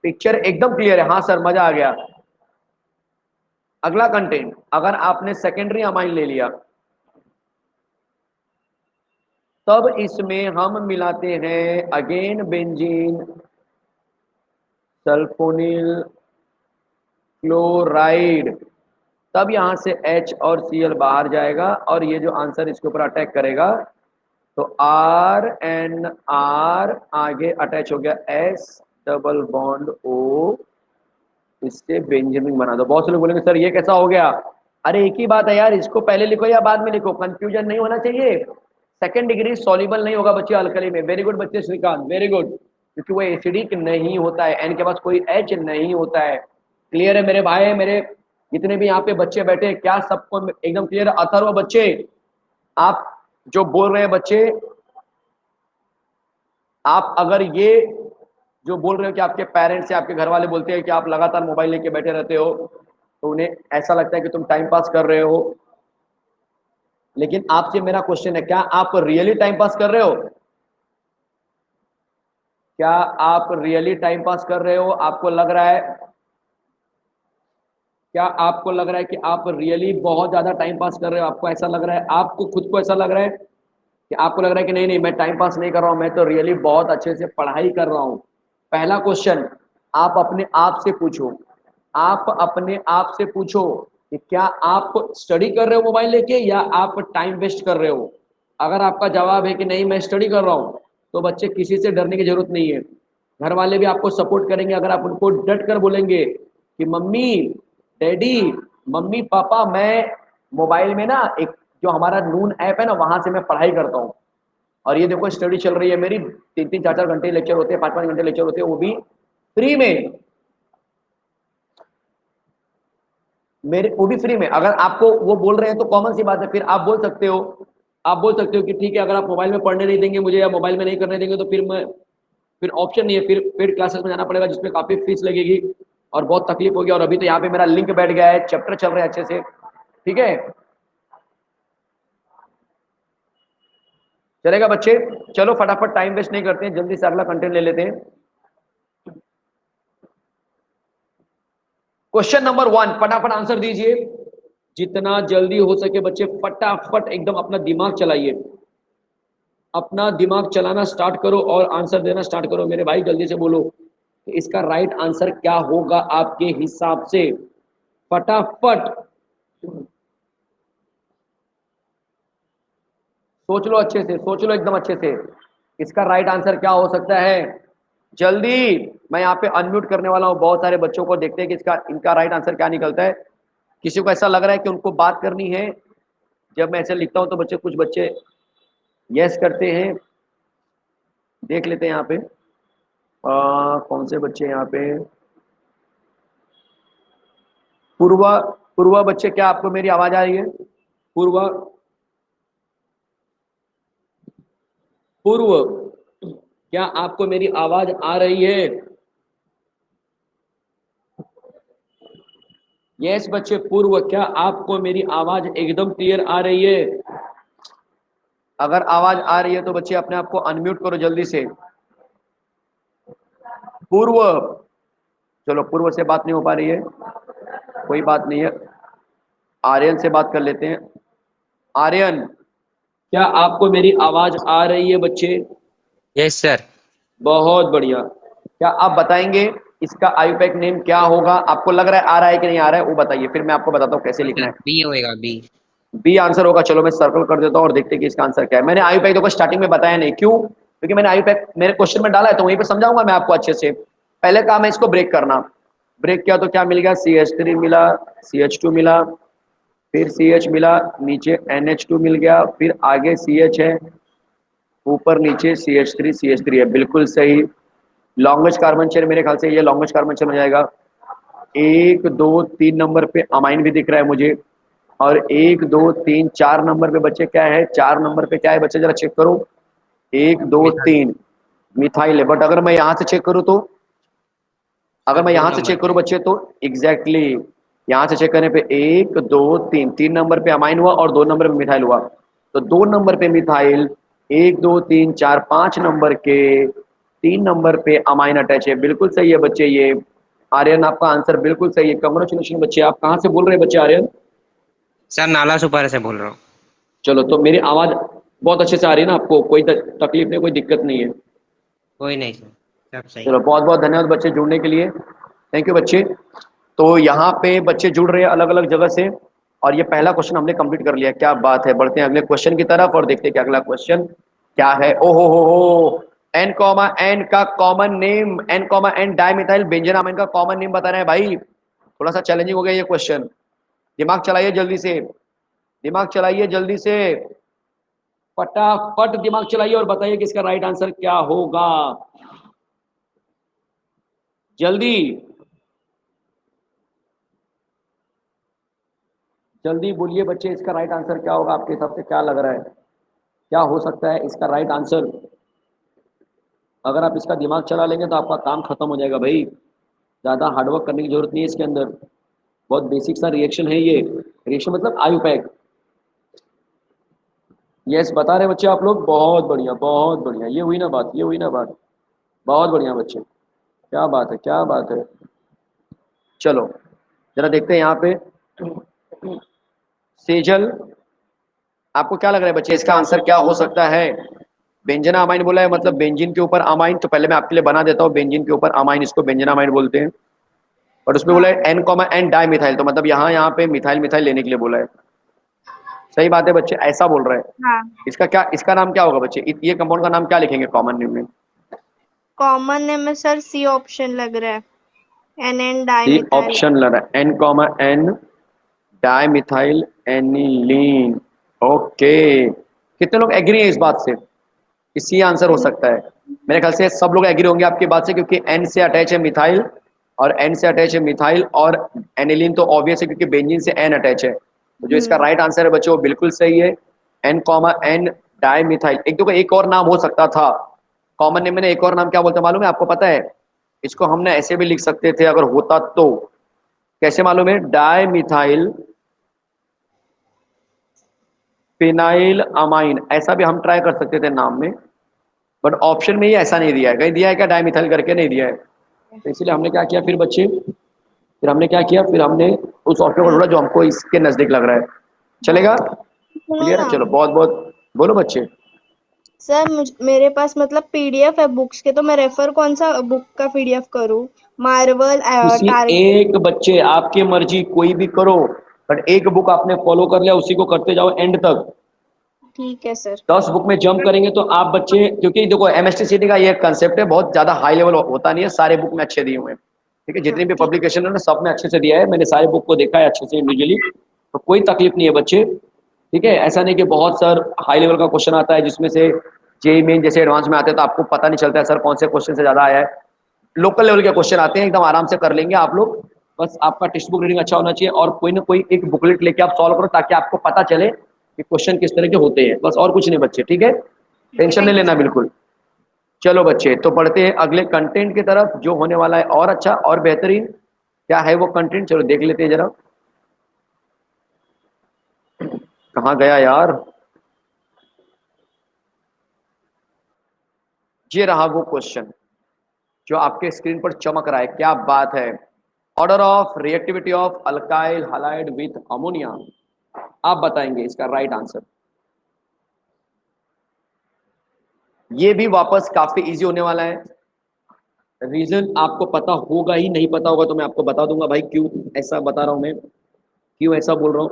पिक्चर एकदम क्लियर है? हाँ सर मजा आ गया। अगला कंटेंट, अगर आपने सेकेंडरी अमाइन ले लिया, तब इसमें हम मिलाते हैं अगेन बेंजीन, सल्फोनिल क्लोराइड, तब यहां से H और Cl बाहर जाएगा और ये जो आंसर इसके ऊपर अटैक करेगा, तो RNR आगे अटैच हो गया S डबल बॉन्ड O, इससे बेंजीन रिंग बना दो। बहुत से लोग बोलेंगे सर ये कैसा हो गया? अरे एक ही बात है यार, इसको पहले लिखो या बाद में लिखो, कंफ्यूजन नहीं होना चाहिए। सेकंड डिग्री सॉल्युबल नहीं होगा बच्चे अल्कली में। वेरी गुड बच्चे श्रीकांत, वेरी गुड, क्योंकि वो एसिडिक नहीं होता है, एन के पास कोई H नहीं होता है। क्लियर है मेरे भाई? मेरे जितने भी यहाँ पे बच्चे बैठे हैं, क्या सबको एकदम क्लियर है? अथर्व बच्चे, आप जो बोल रहे हैं बच्चे, आप अगर ये जो बोल रहे हो कि आपके पेरेंट्स या आपके घर वाले बोलते हैं कि आप लगातार मोबाइल लेके बैठे रहते हो, तो उन्हें ऐसा लगता है कि तुम टाइम पास कर रहे हो, लेकिन आपसे मेरा क्वेश्चन है, क्या आप रियली टाइम पास कर रहे हो? क्या आप रियली टाइम पास कर रहे हो? आपको लग रहा है, क्या आपको लग रहा है कि आप रियली बहुत ज्यादा टाइम पास कर रहे हो? आपको ऐसा लग रहा है, आपको खुद को ऐसा लग रहा है कि आपको लग रहा है कि नहीं नहीं मैं टाइम पास नहीं कर रहा हूं, मैं तो रियली बहुत अच्छे से पढ़ाई कर रहा हूं? पहला क्वेश्चन आप अपने आप से पूछो, आप अपने आप से पूछो कि क्या आप स्टडी कर रहे हो मोबाइल लेके या आप टाइम वेस्ट कर रहे हो? अगर आपका जवाब है कि नहीं मैं स्टडी कर रहा हूं, तो बच्चे किसी से डरने की जरूरत नहीं है। घर वाले भी आपको सपोर्ट करेंगे अगर आप उनको डट कर बोलेंगे कि मम्मी डैडी, मम्मी पापा, मैं मोबाइल में ना एक जो हमारा नून ऐप है ना वहां से मैं पढ़ाई करता हूँ, और ये देखो स्टडी चल रही है मेरी, 3-3 4-4 घंटे लेक्चर होते हैं, 5-5 घंटे लेक्चर होते हैं, वो भी फ्री में, मेरे वो भी फ्री में। अगर आपको वो बोल रहे हैं तो कॉमन सी बात है, फिर आप बोल सकते हो, आप बोल सकते हो कि ठीक है अगर आप मोबाइल में पढ़ने नहीं देंगे मुझे या मोबाइल में नहीं करने देंगे तो फिर मैं, फिर ऑप्शन नहीं है, फिर पेड क्लासेस में जाना पड़ेगा जिसमें काफी फीस लगेगी और बहुत तकलीफ होगी। और अभी तो यहाँ पे मेरा लिंक बैठ गया है, चैप्टर चल रहे हैं अच्छे से, ठीक है? चलेगा बच्चे? चलो फटाफट टाइम वेस्ट नहीं करते हैं, जल्दी से अगला कंटेंट ले लेते हैं। क्वेश्चन नंबर 1 फटाफट आंसर दीजिए, जितना जल्दी हो सके बच्चे फटाफट एकदम अपना दिमाग चलाइए, अपना दिमाग चलाना स्टार्ट करो और आंसर देना स्टार्ट करो। मेरे भाई जल्दी से बोलो कि इसका राइट आंसर क्या होगा आपके हिसाब से, फटाफट सोच लो, अच्छे से सोच लो, एकदम अच्छे से, इसका राइट आंसर क्या हो सकता है? जल्दी, मैं यहाँ पे अनम्यूट करने वाला हूँ बहुत सारे बच्चों को, देखते हैं कि इसका इनका राइट आंसर क्या निकलता है। किसी को ऐसा लग रहा है कि उनको बात करनी है, जब मैं ऐसे लिखता हूँ तो बच्चे, कुछ बच्चे यस करते हैं, देख लेते हैं यहाँ पे कौन से बच्चे यहाँ पे। पूर्वा, पूर्वा बच्चे, क्या आपको मेरी आवाज आ रही है? पूर्वा, पूर्व, क्या आपको मेरी आवाज आ रही है? यस बच्चे, पूर्व, क्या आपको मेरी आवाज एकदम क्लियर आ रही है? अगर आवाज आ रही है तो बच्चे अपने आप को अनम्यूट करो जल्दी से। पूर्व, चलो पूर्व से बात नहीं हो पा रही है, कोई बात नहीं है, आर्यन से बात कर लेते हैं। आर्यन, क्या आपको मेरी आवाज आ रही है बच्चे? Yes sir. बहुत बढ़िया। क्या आप बताएंगे इसका आयुपैक नेम क्या होगा? आपको लग रहा है आ रहा है कि नहीं आ रहा है वो बताइए, फिर मैं आपको बताता हूँ कैसे लिखना सर है। बी होएगा, बी। बी आंसर होगा, चलो मैं सर्कल कर देता हूँ और देखते हैं कि इसका आंसर क्या है। मैंने आयुपैक देखो स्टार्टिंग में बताया नहीं, क्यों? क्योंकि मैंने आयुपैक मेरे क्वेश्चन में डाला है तो वहीं पे समझाऊंगा मैं आपको अच्छे से। पहले काम है इसको ब्रेक करना, ब्रेक किया तो क्या मिल गया? CH3 मिला, CH2 मिला, फिर CH मिला, नीचे NH2 मिल गया, फिर आगे CH है, ऊपर नीचे CH3 है, बिल्कुल सही। लॉन्गेस्ट कार्बन चेन, मेरे ख्याल से ये लॉन्गेस्ट कार्बन चेन हो जाएगा। 1 2 3 नंबर पे अमाइन भी दिख रहा है मुझे, और 1 2 3 4 नंबर पे बच्चे क्या है? 4 नंबर पे क्या है बच्चे, जरा चेक करो। 1 2 3 मिथाइल है, बट अगर मैं यहाँ से चेक करूँ तो, अगर सर मैं दो यहाँ से नंबर चेक करूँ पे। बच्चे तो एग्जैक्टली यहाँ से चेक करने पे 1 2 3 नंबर पे अमाइन हुआ और 2 नंबर पे मिथाइल हुआ, तो 2 नंबर पे मिथाइल, 1 2 3 4 5 नंबर के 3 नंबर पे अमाइन अटैच है, बिल्कुल सही है बच्चे ये। आर्यन आपका आंसर बिल्कुल सही है, कंग्रेचुलेशन बच्चे। आप कहाँ से बोल रहे हैं बच्चे आर्यन? सर नाला सुपारा से बोल रहा हूँ। चलो, तो मेरी आवाज बहुत अच्छे से आ रही है ना आपको? कोई तकलीफ नहीं, कोई दिक्कत नहीं है? कोई नहीं सर, सब सही। चलो, बहुत बहुत धन्यवाद बच्चे जुड़ने के लिए, थैंक यू बच्चे। तो यहाँ पे बच्चे जुड़ रहे हैं अलग अलग जगह से, और ये पहला क्वेश्चन हमने कंप्लीट कर लिया, क्या बात है। बढ़ते हैं अगले क्वेश्चन की तरफ और देखते हैं कि अगला क्वेश्चन क्या है। ओ हो, N, का कॉमन नेम, N, डाइमिथाइल बेंजीनामाइन का कॉमन नेम बता रहे हैं भाई। थोड़ा सा चैलेंजिंग हो गया ये क्वेश्चन, दिमाग चलाइए जल्दी से, दिमाग चलाइए जल्दी से, फटाफट दिमाग चलाइए और बताइए कि इसका राइट आंसर क्या होगा, जल्दी जल्दी बोलिए बच्चे, इसका राइट आंसर क्या होगा आपके हिसाब से? क्या लग रहा है क्या हो सकता है इसका राइट आंसर? अगर आप इसका दिमाग चला लेंगे तो आपका काम खत्म हो जाएगा भाई, ज़्यादा हार्डवर्क करने की जरूरत नहीं है इसके अंदर, बहुत बेसिक सा रिएक्शन है ये। रिएक्शन मतलब आयुपैक। यस बता रहे बच्चे आप लोग, बहुत बढ़िया बहुत बढ़िया, ये हुई ना बात, ये हुई ना बात, बहुत बढ़िया बच्चे, क्या बात है क्या बात है। चलो जरा देखते हैं यहाँ पे, सेजल आपको क्या लग रहा है बच्चे इसका आंसर क्या हो सकता है? बेंजना अमाइन बोला है, मतलब बेंजीन के ऊपर अमाइन, तो पहले मैं आपके लिए बना देता हूँ, बेंजीन के ऊपर अमाइन, इसको बेंजना अमाइन बोलते हैं। और उसमें बोला है N comma N dimethyl, तो मतलब यहाँ पे मिथाइल मिथाइल लेने के लिए बोला है। सही बात है बच्चे, ऐसा बोल रहे हैं। हाँ। इसका क्या, इसका नाम क्या होगा बच्चे, ये कंपाउंड का नाम क्या लिखेंगे कॉमन नेम में? कॉमन नेम में सर सी ऑप्शन लग रहा है, एन सी डाइमिथाइल। ऑप्शन लग रहा है, N comma N dimethyl aniline. Okay, कितने लोग एग्री हैं इस बात से कि सी आंसर हो सकता है? मेरे ख्याल से सब लोग एग्री होंगे आपकी बात से, क्योंकि एन से अटैच है मिथाइल, और एन से अटैच है मिथाइल, और एनिलीन तो ऑब्वियस है क्योंकि बेंजीन से एन अटैच है। तो जो इसका राइट आंसर है बच्चों वो बिल्कुल सही है, N comma N dimethyl. एक देखो एक और नाम हो सकता था कॉमन नेम में, एक और नाम क्या बोलते हैं मालूम है आपको, पता है? इसको हमने ऐसे भी लिख सकते थे अगर होता तो, कैसे मालूम है? डाई मिथाइल फिनाइल अमाइन, ऐसा भी हम ट्राई कर सकते थे नाम में, बट ऑप्शन में ही ऐसा नहीं दिया है, कहीं दिया है क्या डाइमिथाइल करके? नहीं दिया है। तो इसलिए हमने क्या किया फिर बच्चे, फिर हमने क्या किया, फिर हमने उस ऑप्शन को ढूंढा जो हमको इसके नजदीक लग रहा है। चलेगा? सुनो क्लियर है, ना चलो बहुत बहुत, बोलो बच्चे। सर, मेरे पास मतलब पीडीएफ है बुक्स के, तो मैं रेफर कौन सा बुक का पीडीएफ करूँ? मार्वल किसी टारगेट? एक बच्चे, आपकी मर्जी कोई भी करो, बट एक बुक आपने फॉलो कर लिया उसी को करते जाओ एंड तक। ठीक है सर। 10 बुक में जंप करेंगे तो आप बच्चे, क्योंकि देखो एमएसटीसीटी का ये कंसेप्ट है, बहुत ज्यादा हाई लेवल होता नहीं है, सारे बुक में अच्छे दिए हुए हैं, ठीक है? हाँ जितनी भी ठीक। पब्लिकेशन है ना सब में अच्छे से दिया है, मैंने सारे बुक को देखा है अच्छे से इंडिविजुअली, तो कोई तकलीफ नहीं है बच्चे, ठीक है? ऐसा नहीं कि बहुत सर हाई लेवल का क्वेश्चन आता है जिसमें से जेई मेन जैसे एडवांस में आते हैं तो आपको पता नहीं चलता है सर कौन से क्वेश्चन से ज्यादा आया है। लोकल लेवल के क्वेश्चन आते हैं, एकदम आराम से कर लेंगे आप लोग, बस आपका टेक्स्ट बुक रीडिंग अच्छा होना चाहिए और कोई ना कोई एक बुकलेट लेके आप सॉल्व करो ताकि आपको पता चले कि क्वेश्चन किस तरह के होते हैं, बस और कुछ नहीं बच्चे, ठीक है? टेंशन नहीं थैंक यू लेना सर। बिल्कुल। चलो बच्चे, तो बढ़ते हैं अगले कंटेंट की तरफ जो होने वाला है और अच्छा और बेहतरीन। क्या है वो कंटेंट, चलो देख लेते हैं जरा, कहाँ गया यार? ये रहा वो क्वेश्चन जो आपके स्क्रीन पर चमक रहा है, क्या बात है। Order of reactivity of alkyl halide with ammonia, आप बताएंगे इसका राइट आंसर। ये भी वापस काफी इजी होने वाला है, रीजन आपको पता होगा ही, नहीं पता होगा तो मैं आपको बता दूंगा भाई क्यों ऐसा बता रहा हूं मैं, क्यों ऐसा बोल रहा हूं।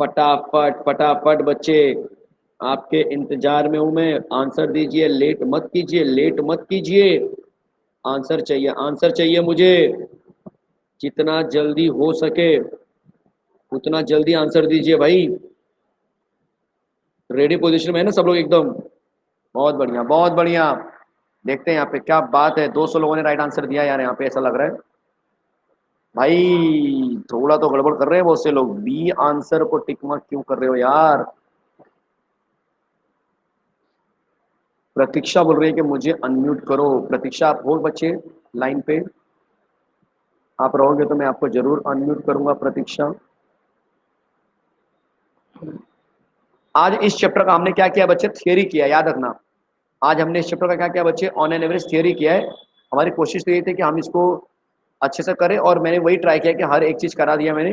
फटाफट फटाफट बच्चे, आपके इंतजार में हूं मैं, आंसर दीजिए, लेट मत कीजिए, लेट मत कीजिए, आंसर चाहिए मुझे, जितना जल्दी हो सके उतना जल्दी आंसर दीजिए भाई। रेडी पोजीशन में है ना सब लोग एकदम? बहुत बढ़िया बहुत बढ़िया। देखते हैं यहाँ पे क्या बात है, 200 लोगों ने राइट आंसर दिया यार, यहाँ पे ऐसा लग रहा है भाई थोड़ा तो गड़बड़ कर रहे हैं बहुत से लोग, बी आंसर को टिक मार्क क्यों कर रहे हो यार? प्रतीक्षा बोल रही है कि मुझे अनम्यूट करो, प्रतीक्षा आप हो बच्चे लाइन पे? आप रहोगे तो मैं आपको जरूर अनम्यूट करूंगा प्रतीक्षा। आज इस चैप्टर का हमने क्या किया बच्चे, थियरी किया, याद रखना। आज हमने इस चैप्टर का क्या किया बच्चे, ऑन एन एवरेज थियरी किया है। हमारी कोशिश तो ये थी कि हम इसको अच्छे से करें, और मैंने वही ट्राई किया कि हर एक चीज करा दिया मैंने।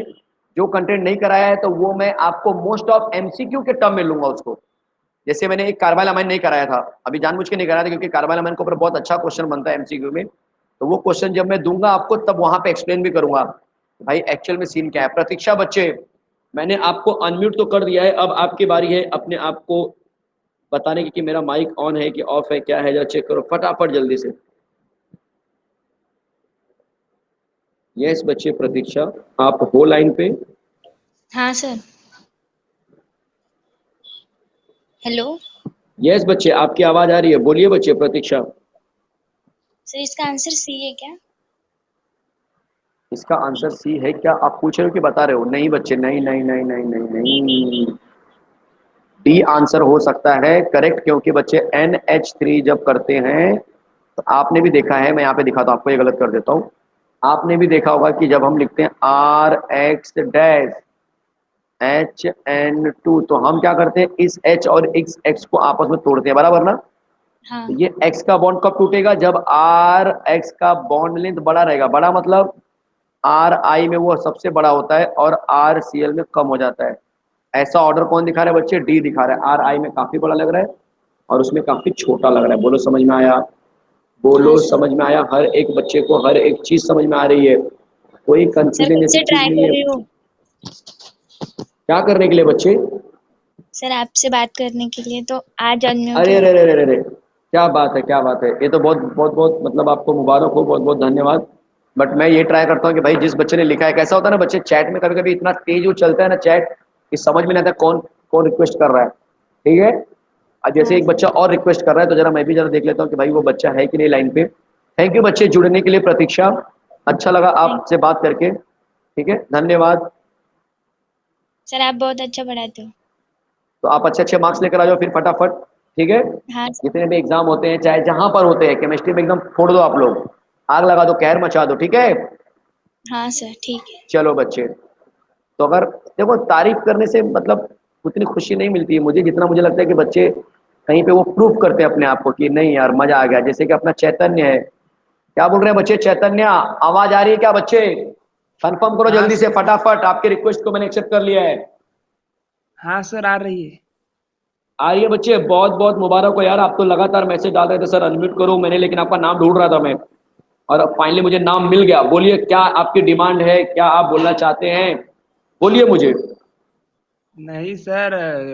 जो कंटेंट नहीं कराया है तो वो मैं आपको मोस्ट ऑफ एमसीक्यू के टर्म में लूंगा उसको। जैसे मैंने एक कार्बाइल अमाइन नहीं कराया था, अभी जानबूझ के नहीं कराया था क्योंकि कार्बाइल अमाइन के ऊपर बहुत अच्छा क्वेश्चन बनता है एमसीक्यू में, तो वो क्वेश्चन जब मैं दूंगा आपको तब वहां पे एक्सप्लेन भी करूंगा भाई एक्चुअल में सीन क्या है। प्रतीक्षा बच्चे, मैंने आपको अनम्यूट तो कर दिया है, अब आपकी बारी है अपने आप को बताने की कि मेरा माइक ऑन है कि ऑफ है, क्या है, जरा चेक करो फटाफट जल्दी से। यस बच्चे, प्रतीक्षा आप हो लाइन पे? हाँ सर। हेलो यस बच्चे, आपकी आवाज आ रही है, बोलिए बच्चे। प्रतीक्षा, सर, इसका आंसर सी है क्या? इसका आंसर सी है क्या आप पूछ रहे हो कि बता रहे हो? नहीं बच्चे, नहीं नहीं नहीं नहीं नहीं नहीं, डी आंसर हो सकता है करेक्ट, क्योंकि बच्चे NH3 जब करते हैं तो आपने भी देखा है, मैं यहाँ पे दिखाता हूँ आपको, ये गलत कर देता हूँ। आपने भी देखा होगा कि जब हम लिखते हैं आर एक्स डैश HN2 तो हम क्या करते हैं, इस H और इस X को आपस में तोड़ते हैं, बराबर ना। हाँ। तो ये X का बॉन्ड कब टूटेगा, जब R X का बॉन्ड लेंथ बड़ा रहेगा। बड़ा मतलब RI में वो सबसे बड़ा होता है और RCl में कम हो जाता है। ऐसा ऑर्डर कौन दिखा रहा है बच्चे, D दिखा रहा है। RI में काफी बड़ा लग रहा है और उसमें काफी छोटा लग रहा है। बोलो समझ में आया, हाँ बोलो सर। समझ में आया। हर एक बच्चे को हर एक चीज समझ में आ रही है, कोई सर कंफ्यूजन कब जैसी से चीज ट्राई नहीं कर है। रही हूँ क्या करने के लिए बच्चे, सर, आपसे बात करने के लिए, तो आज अन्यों अरे के अरे अरे अरे अरे, क्या बात है क्या बात है, ये तो बहुत बहुत बहुत मतलब आपको मुबारक हो, बहुत बहुत धन्यवाद। बट मैं ये ट्राई करता हूँ कि भाई जिस बच्चे ने लिखा है, कैसा होता है ना बच्चे चैट में कभी कभी इतना तेज वो चलता है ना चैट कि समझ में नहीं आता कौन कौन रिक्वेस्ट कर रहा है, ठीक है। अब जैसे हाँ एक बच्चा और रिक्वेस्ट कर रहा है तो जरा मैं भी जरा देख लेता हूँ कि भाई वो बच्चा है कि नहीं लाइन पे। थैंक यू बच्चे जुड़ने के लिए, प्रतीक्षा, अच्छा लगा थैंक आपसे बात करके, ठीक है, धन्यवाद। सर, आप बहुत अच्छा पढ़ाते हो। तो आप अच्छे अच्छे मार्क्स लेकर आ जाओ फिर फटाफट, ठीक है। हाँ सर। जितने भी एग्जाम होते हैं चाहे जहां पर होते हैं, केमिस्ट्री में एकदम फोड़ दो आप लोग, आग लगा दो, कहर मचा दो, ठीक है। हाँ सर, ठीक है। चलो बच्चे, तो अगर देखो तारीफ करने से मतलब उतनी खुशी नहीं मिलती है मुझे, जितना मुझे लगता है कि बच्चे कहीं पे वो प्रूफ करते हैं अपने आप को कि नहीं यार मजा आ गया। जैसे कि अपना चैतन्य है, क्या बोल रहे हैं बच्चे, चैतन्य आवाज आ रही है क्या बच्चे, कंफर्म करो हाँ जल्दी से सर। फटाफट, आपके रिक्वेस्ट को मैंने एक्सेप्ट कर लिया है। हाँ सर, आ रही है। आ रही है बच्चे, बहुत बहुत मुबारक हो यार, आप तो लगातार मैसेज डाल रहे थे सर अनम्यूट करो, मैंने लेकिन आपका नाम ढूंढ रहा था मैं, और अब फाइनली मुझे नाम मिल गया। बोलिए क्या आपकी डिमांड है, क्या आप बोलना चाहते हैं, बोलिए मुझे। नहीं सर,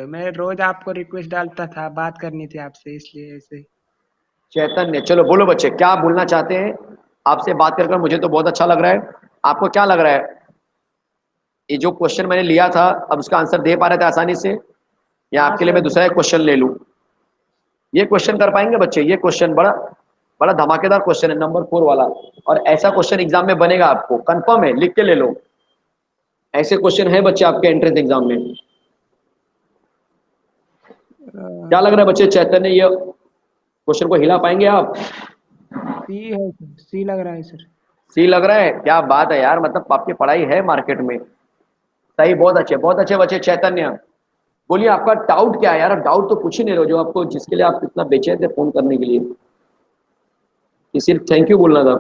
मैं रोज आपको रिक्वेस्ट डालता था, बात करनी थी आपसे, इसलिए ऐसे। चैतन्य, चलो बोलो बच्चे क्या आप बोलना चाहते हैं। आपसे बात कर मुझे तो बहुत अच्छा लग रहा है। आपको क्या लग रहा है, ये जो क्वेश्चन मैंने लिया था अब उसका आंसर दे पा रहे थे आसानी से, या हाँ आपके लिए सर, मैं दूसरा एक क्वेश्चन ले लूं। ये क्वेश्चन कर पाएंगे बच्चे, ये क्वेश्चन बड़ा बड़ा धमाकेदार क्वेश्चन है, नंबर 4 वाला, और ऐसा क्वेश्चन एग्जाम में बनेगा आपको कंफर्म है, लिख के ले लो। ऐसे क्वेश्चन है बच्चे आपके एंट्रेंस एग्जाम में। क्या लग रहा है बच्चे, चैतन्य ये क्वेश्चन को हिला पाएंगे आप। सी है सर, सी लग रहा है सर। सी लग रहा है, क्या बात है यार, मतलब आपकी पढ़ाई है मार्केट में। सही, बहुत अच्छे बच्चे। चैतन्य बोलिए आपका डाउट क्या है यार, डाउट तो पूछ ही नहीं रहे हो, जो आपको जिसके लिए आप इतना बेचैन थे फोन करने के लिए, कि सिर्फ थैंक यू बोलना था।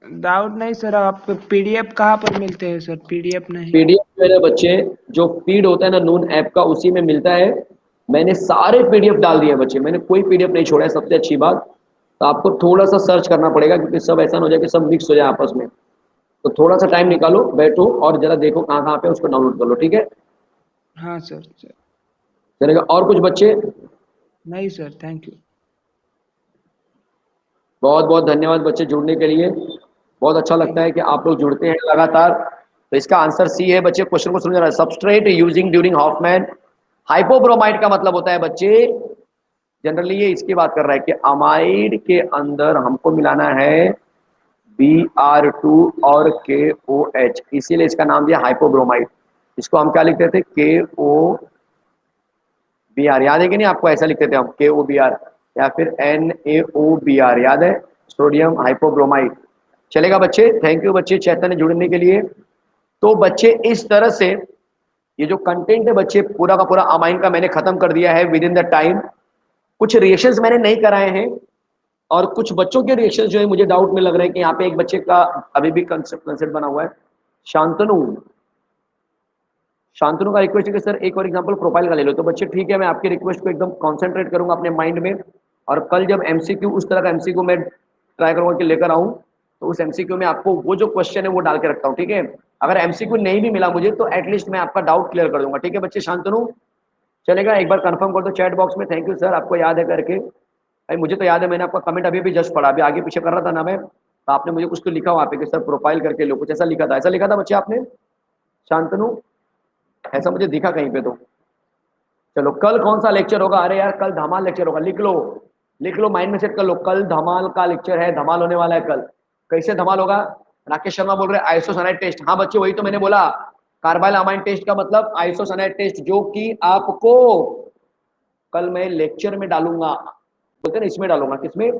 डाउट नहीं सर, आप पीडीएफ कहाँ पर मिलते हैं सर? पीडीएफ नहीं। पीडीएफ मेरे बच्चे जो फीड होता है ना नून ऐप का, उसी में मिलता है। मैंने सारे पीडीएफ डाल दिए बच्चे, मैंने कोई पीडीएफ नहीं छोड़ा है, सबसे अच्छी बात। तो आपको थोड़ा सा सर्च करना पड़ेगा क्योंकि सब ऐसा ना हो जाए कि सब मिक्स हो जाए आपस में। तो थोड़ा सा टाइम हाँ। निकालो, बैठो और जरा देखो कहाँ कहाँ पे उसको डाउनलोड कर लो, ठीक है। हाँ सर सर। चलेगा, और कुछ बच्चे। नहीं सर, थैंक यू। बहुत बहुत धन्यवाद बच्चे जुड़ने के लिए, बहुत अच्छा लगता थैंक है कि आप लोग जुड़ते हैं लगातार। तो इसका आंसर सी है बच्चे, क्वेश्चन को समझ रहा है। Substrate using during Hoffmann hypobromide का मतलब होता है बच्चे, जनरली ये इसकी बात कर रहा है कि अमाइड के अंदर हमको मिलाना है Br2 और KOH, इसीलिए इसका नाम दिया हाइपोब्रोमाइड। इसको हम क्या लिखते थे, KOBr, याद है कि नहीं आपको, ऐसा लिखते थे हम KOBr, या फिर NaOBr, याद है, सोडियम हाइपोब्रोमाइड। चलेगा बच्चे, थैंक यू बच्चे चैतन्य जुड़ने के लिए। तो बच्चे इस तरह से ये जो कंटेंट है बच्चे पूरा का पूरा अमाइन का मैंने खत्म कर दिया है विद इन द टाइम। कुछ रिएक्शंस मैंने नहीं कराए हैं, और कुछ बच्चों के रिएक्शंस जो है मुझे डाउट में लग रहा है कि यहाँ पे एक बच्चे का अभी भी कंसेप्ट बना हुआ है। शांतनु, शांतनु का रिक्वेस्ट है कि सर एक और एग्जांपल प्रोफाइल का ले लो। तो बच्चे ठीक है, मैं आपकी रिक्वेस्ट को एकदम कॉन्सेंट्रेट करूंगा अपने माइंड में, और कल जब एमसीक्यू उस तरह का एमसीक्यू मैं ट्राई करूंगा कि लेकर आऊं, तो उस एमसीक्यू में आपको वो जो क्वेश्चन है वो डाल के रखता हूं, ठीक है। अगर एमसीक्यू नहीं भी मिला मुझे तो एटलीस्ट मैं आपका डाउट क्लियर कर दूंगा, ठीक है बच्चे। शांतनु चलेगा, एक बार कंफर्म कर दो चैट बॉक्स में, थैंक यू सर, आपको याद है करके। भाई मुझे तो याद है, मैंने आपका कमेंट अभी भी जस्ट पढ़ा, अभी आगे पीछे कर रहा था ना मैं, तो आपने मुझे कुछ तो लिखा वहाँ पे कि सर प्रोफाइल करके लो, कुछ ऐसा लिखा था, ऐसा लिखा था बच्चे आपने, शांतनु, ऐसा मुझे दिखा कहीं पे तो। चलो कल कौन सा लेक्चर होगा, अरे यार कल धमाल लेक्चर होगा, लिख लो, लिख लो, माइंड में सेट कर लो, कल धमाल का लेक्चर है, धमाल होने वाला है कल। कैसे धमाल होगा, राकेश शर्मा बोल रहे हैं आइसोसाइनाइड टेस्ट, हाँ बच्चे वही तो मैंने बोला, कार्बाइल अमाइन टेस्ट का मतलब आइसोसाइनाइड टेस्ट, जो कि आपको कल मैं लेक्चर में डालूंगा, बोलते हैं ना इसमें डालूंगा, किसमें,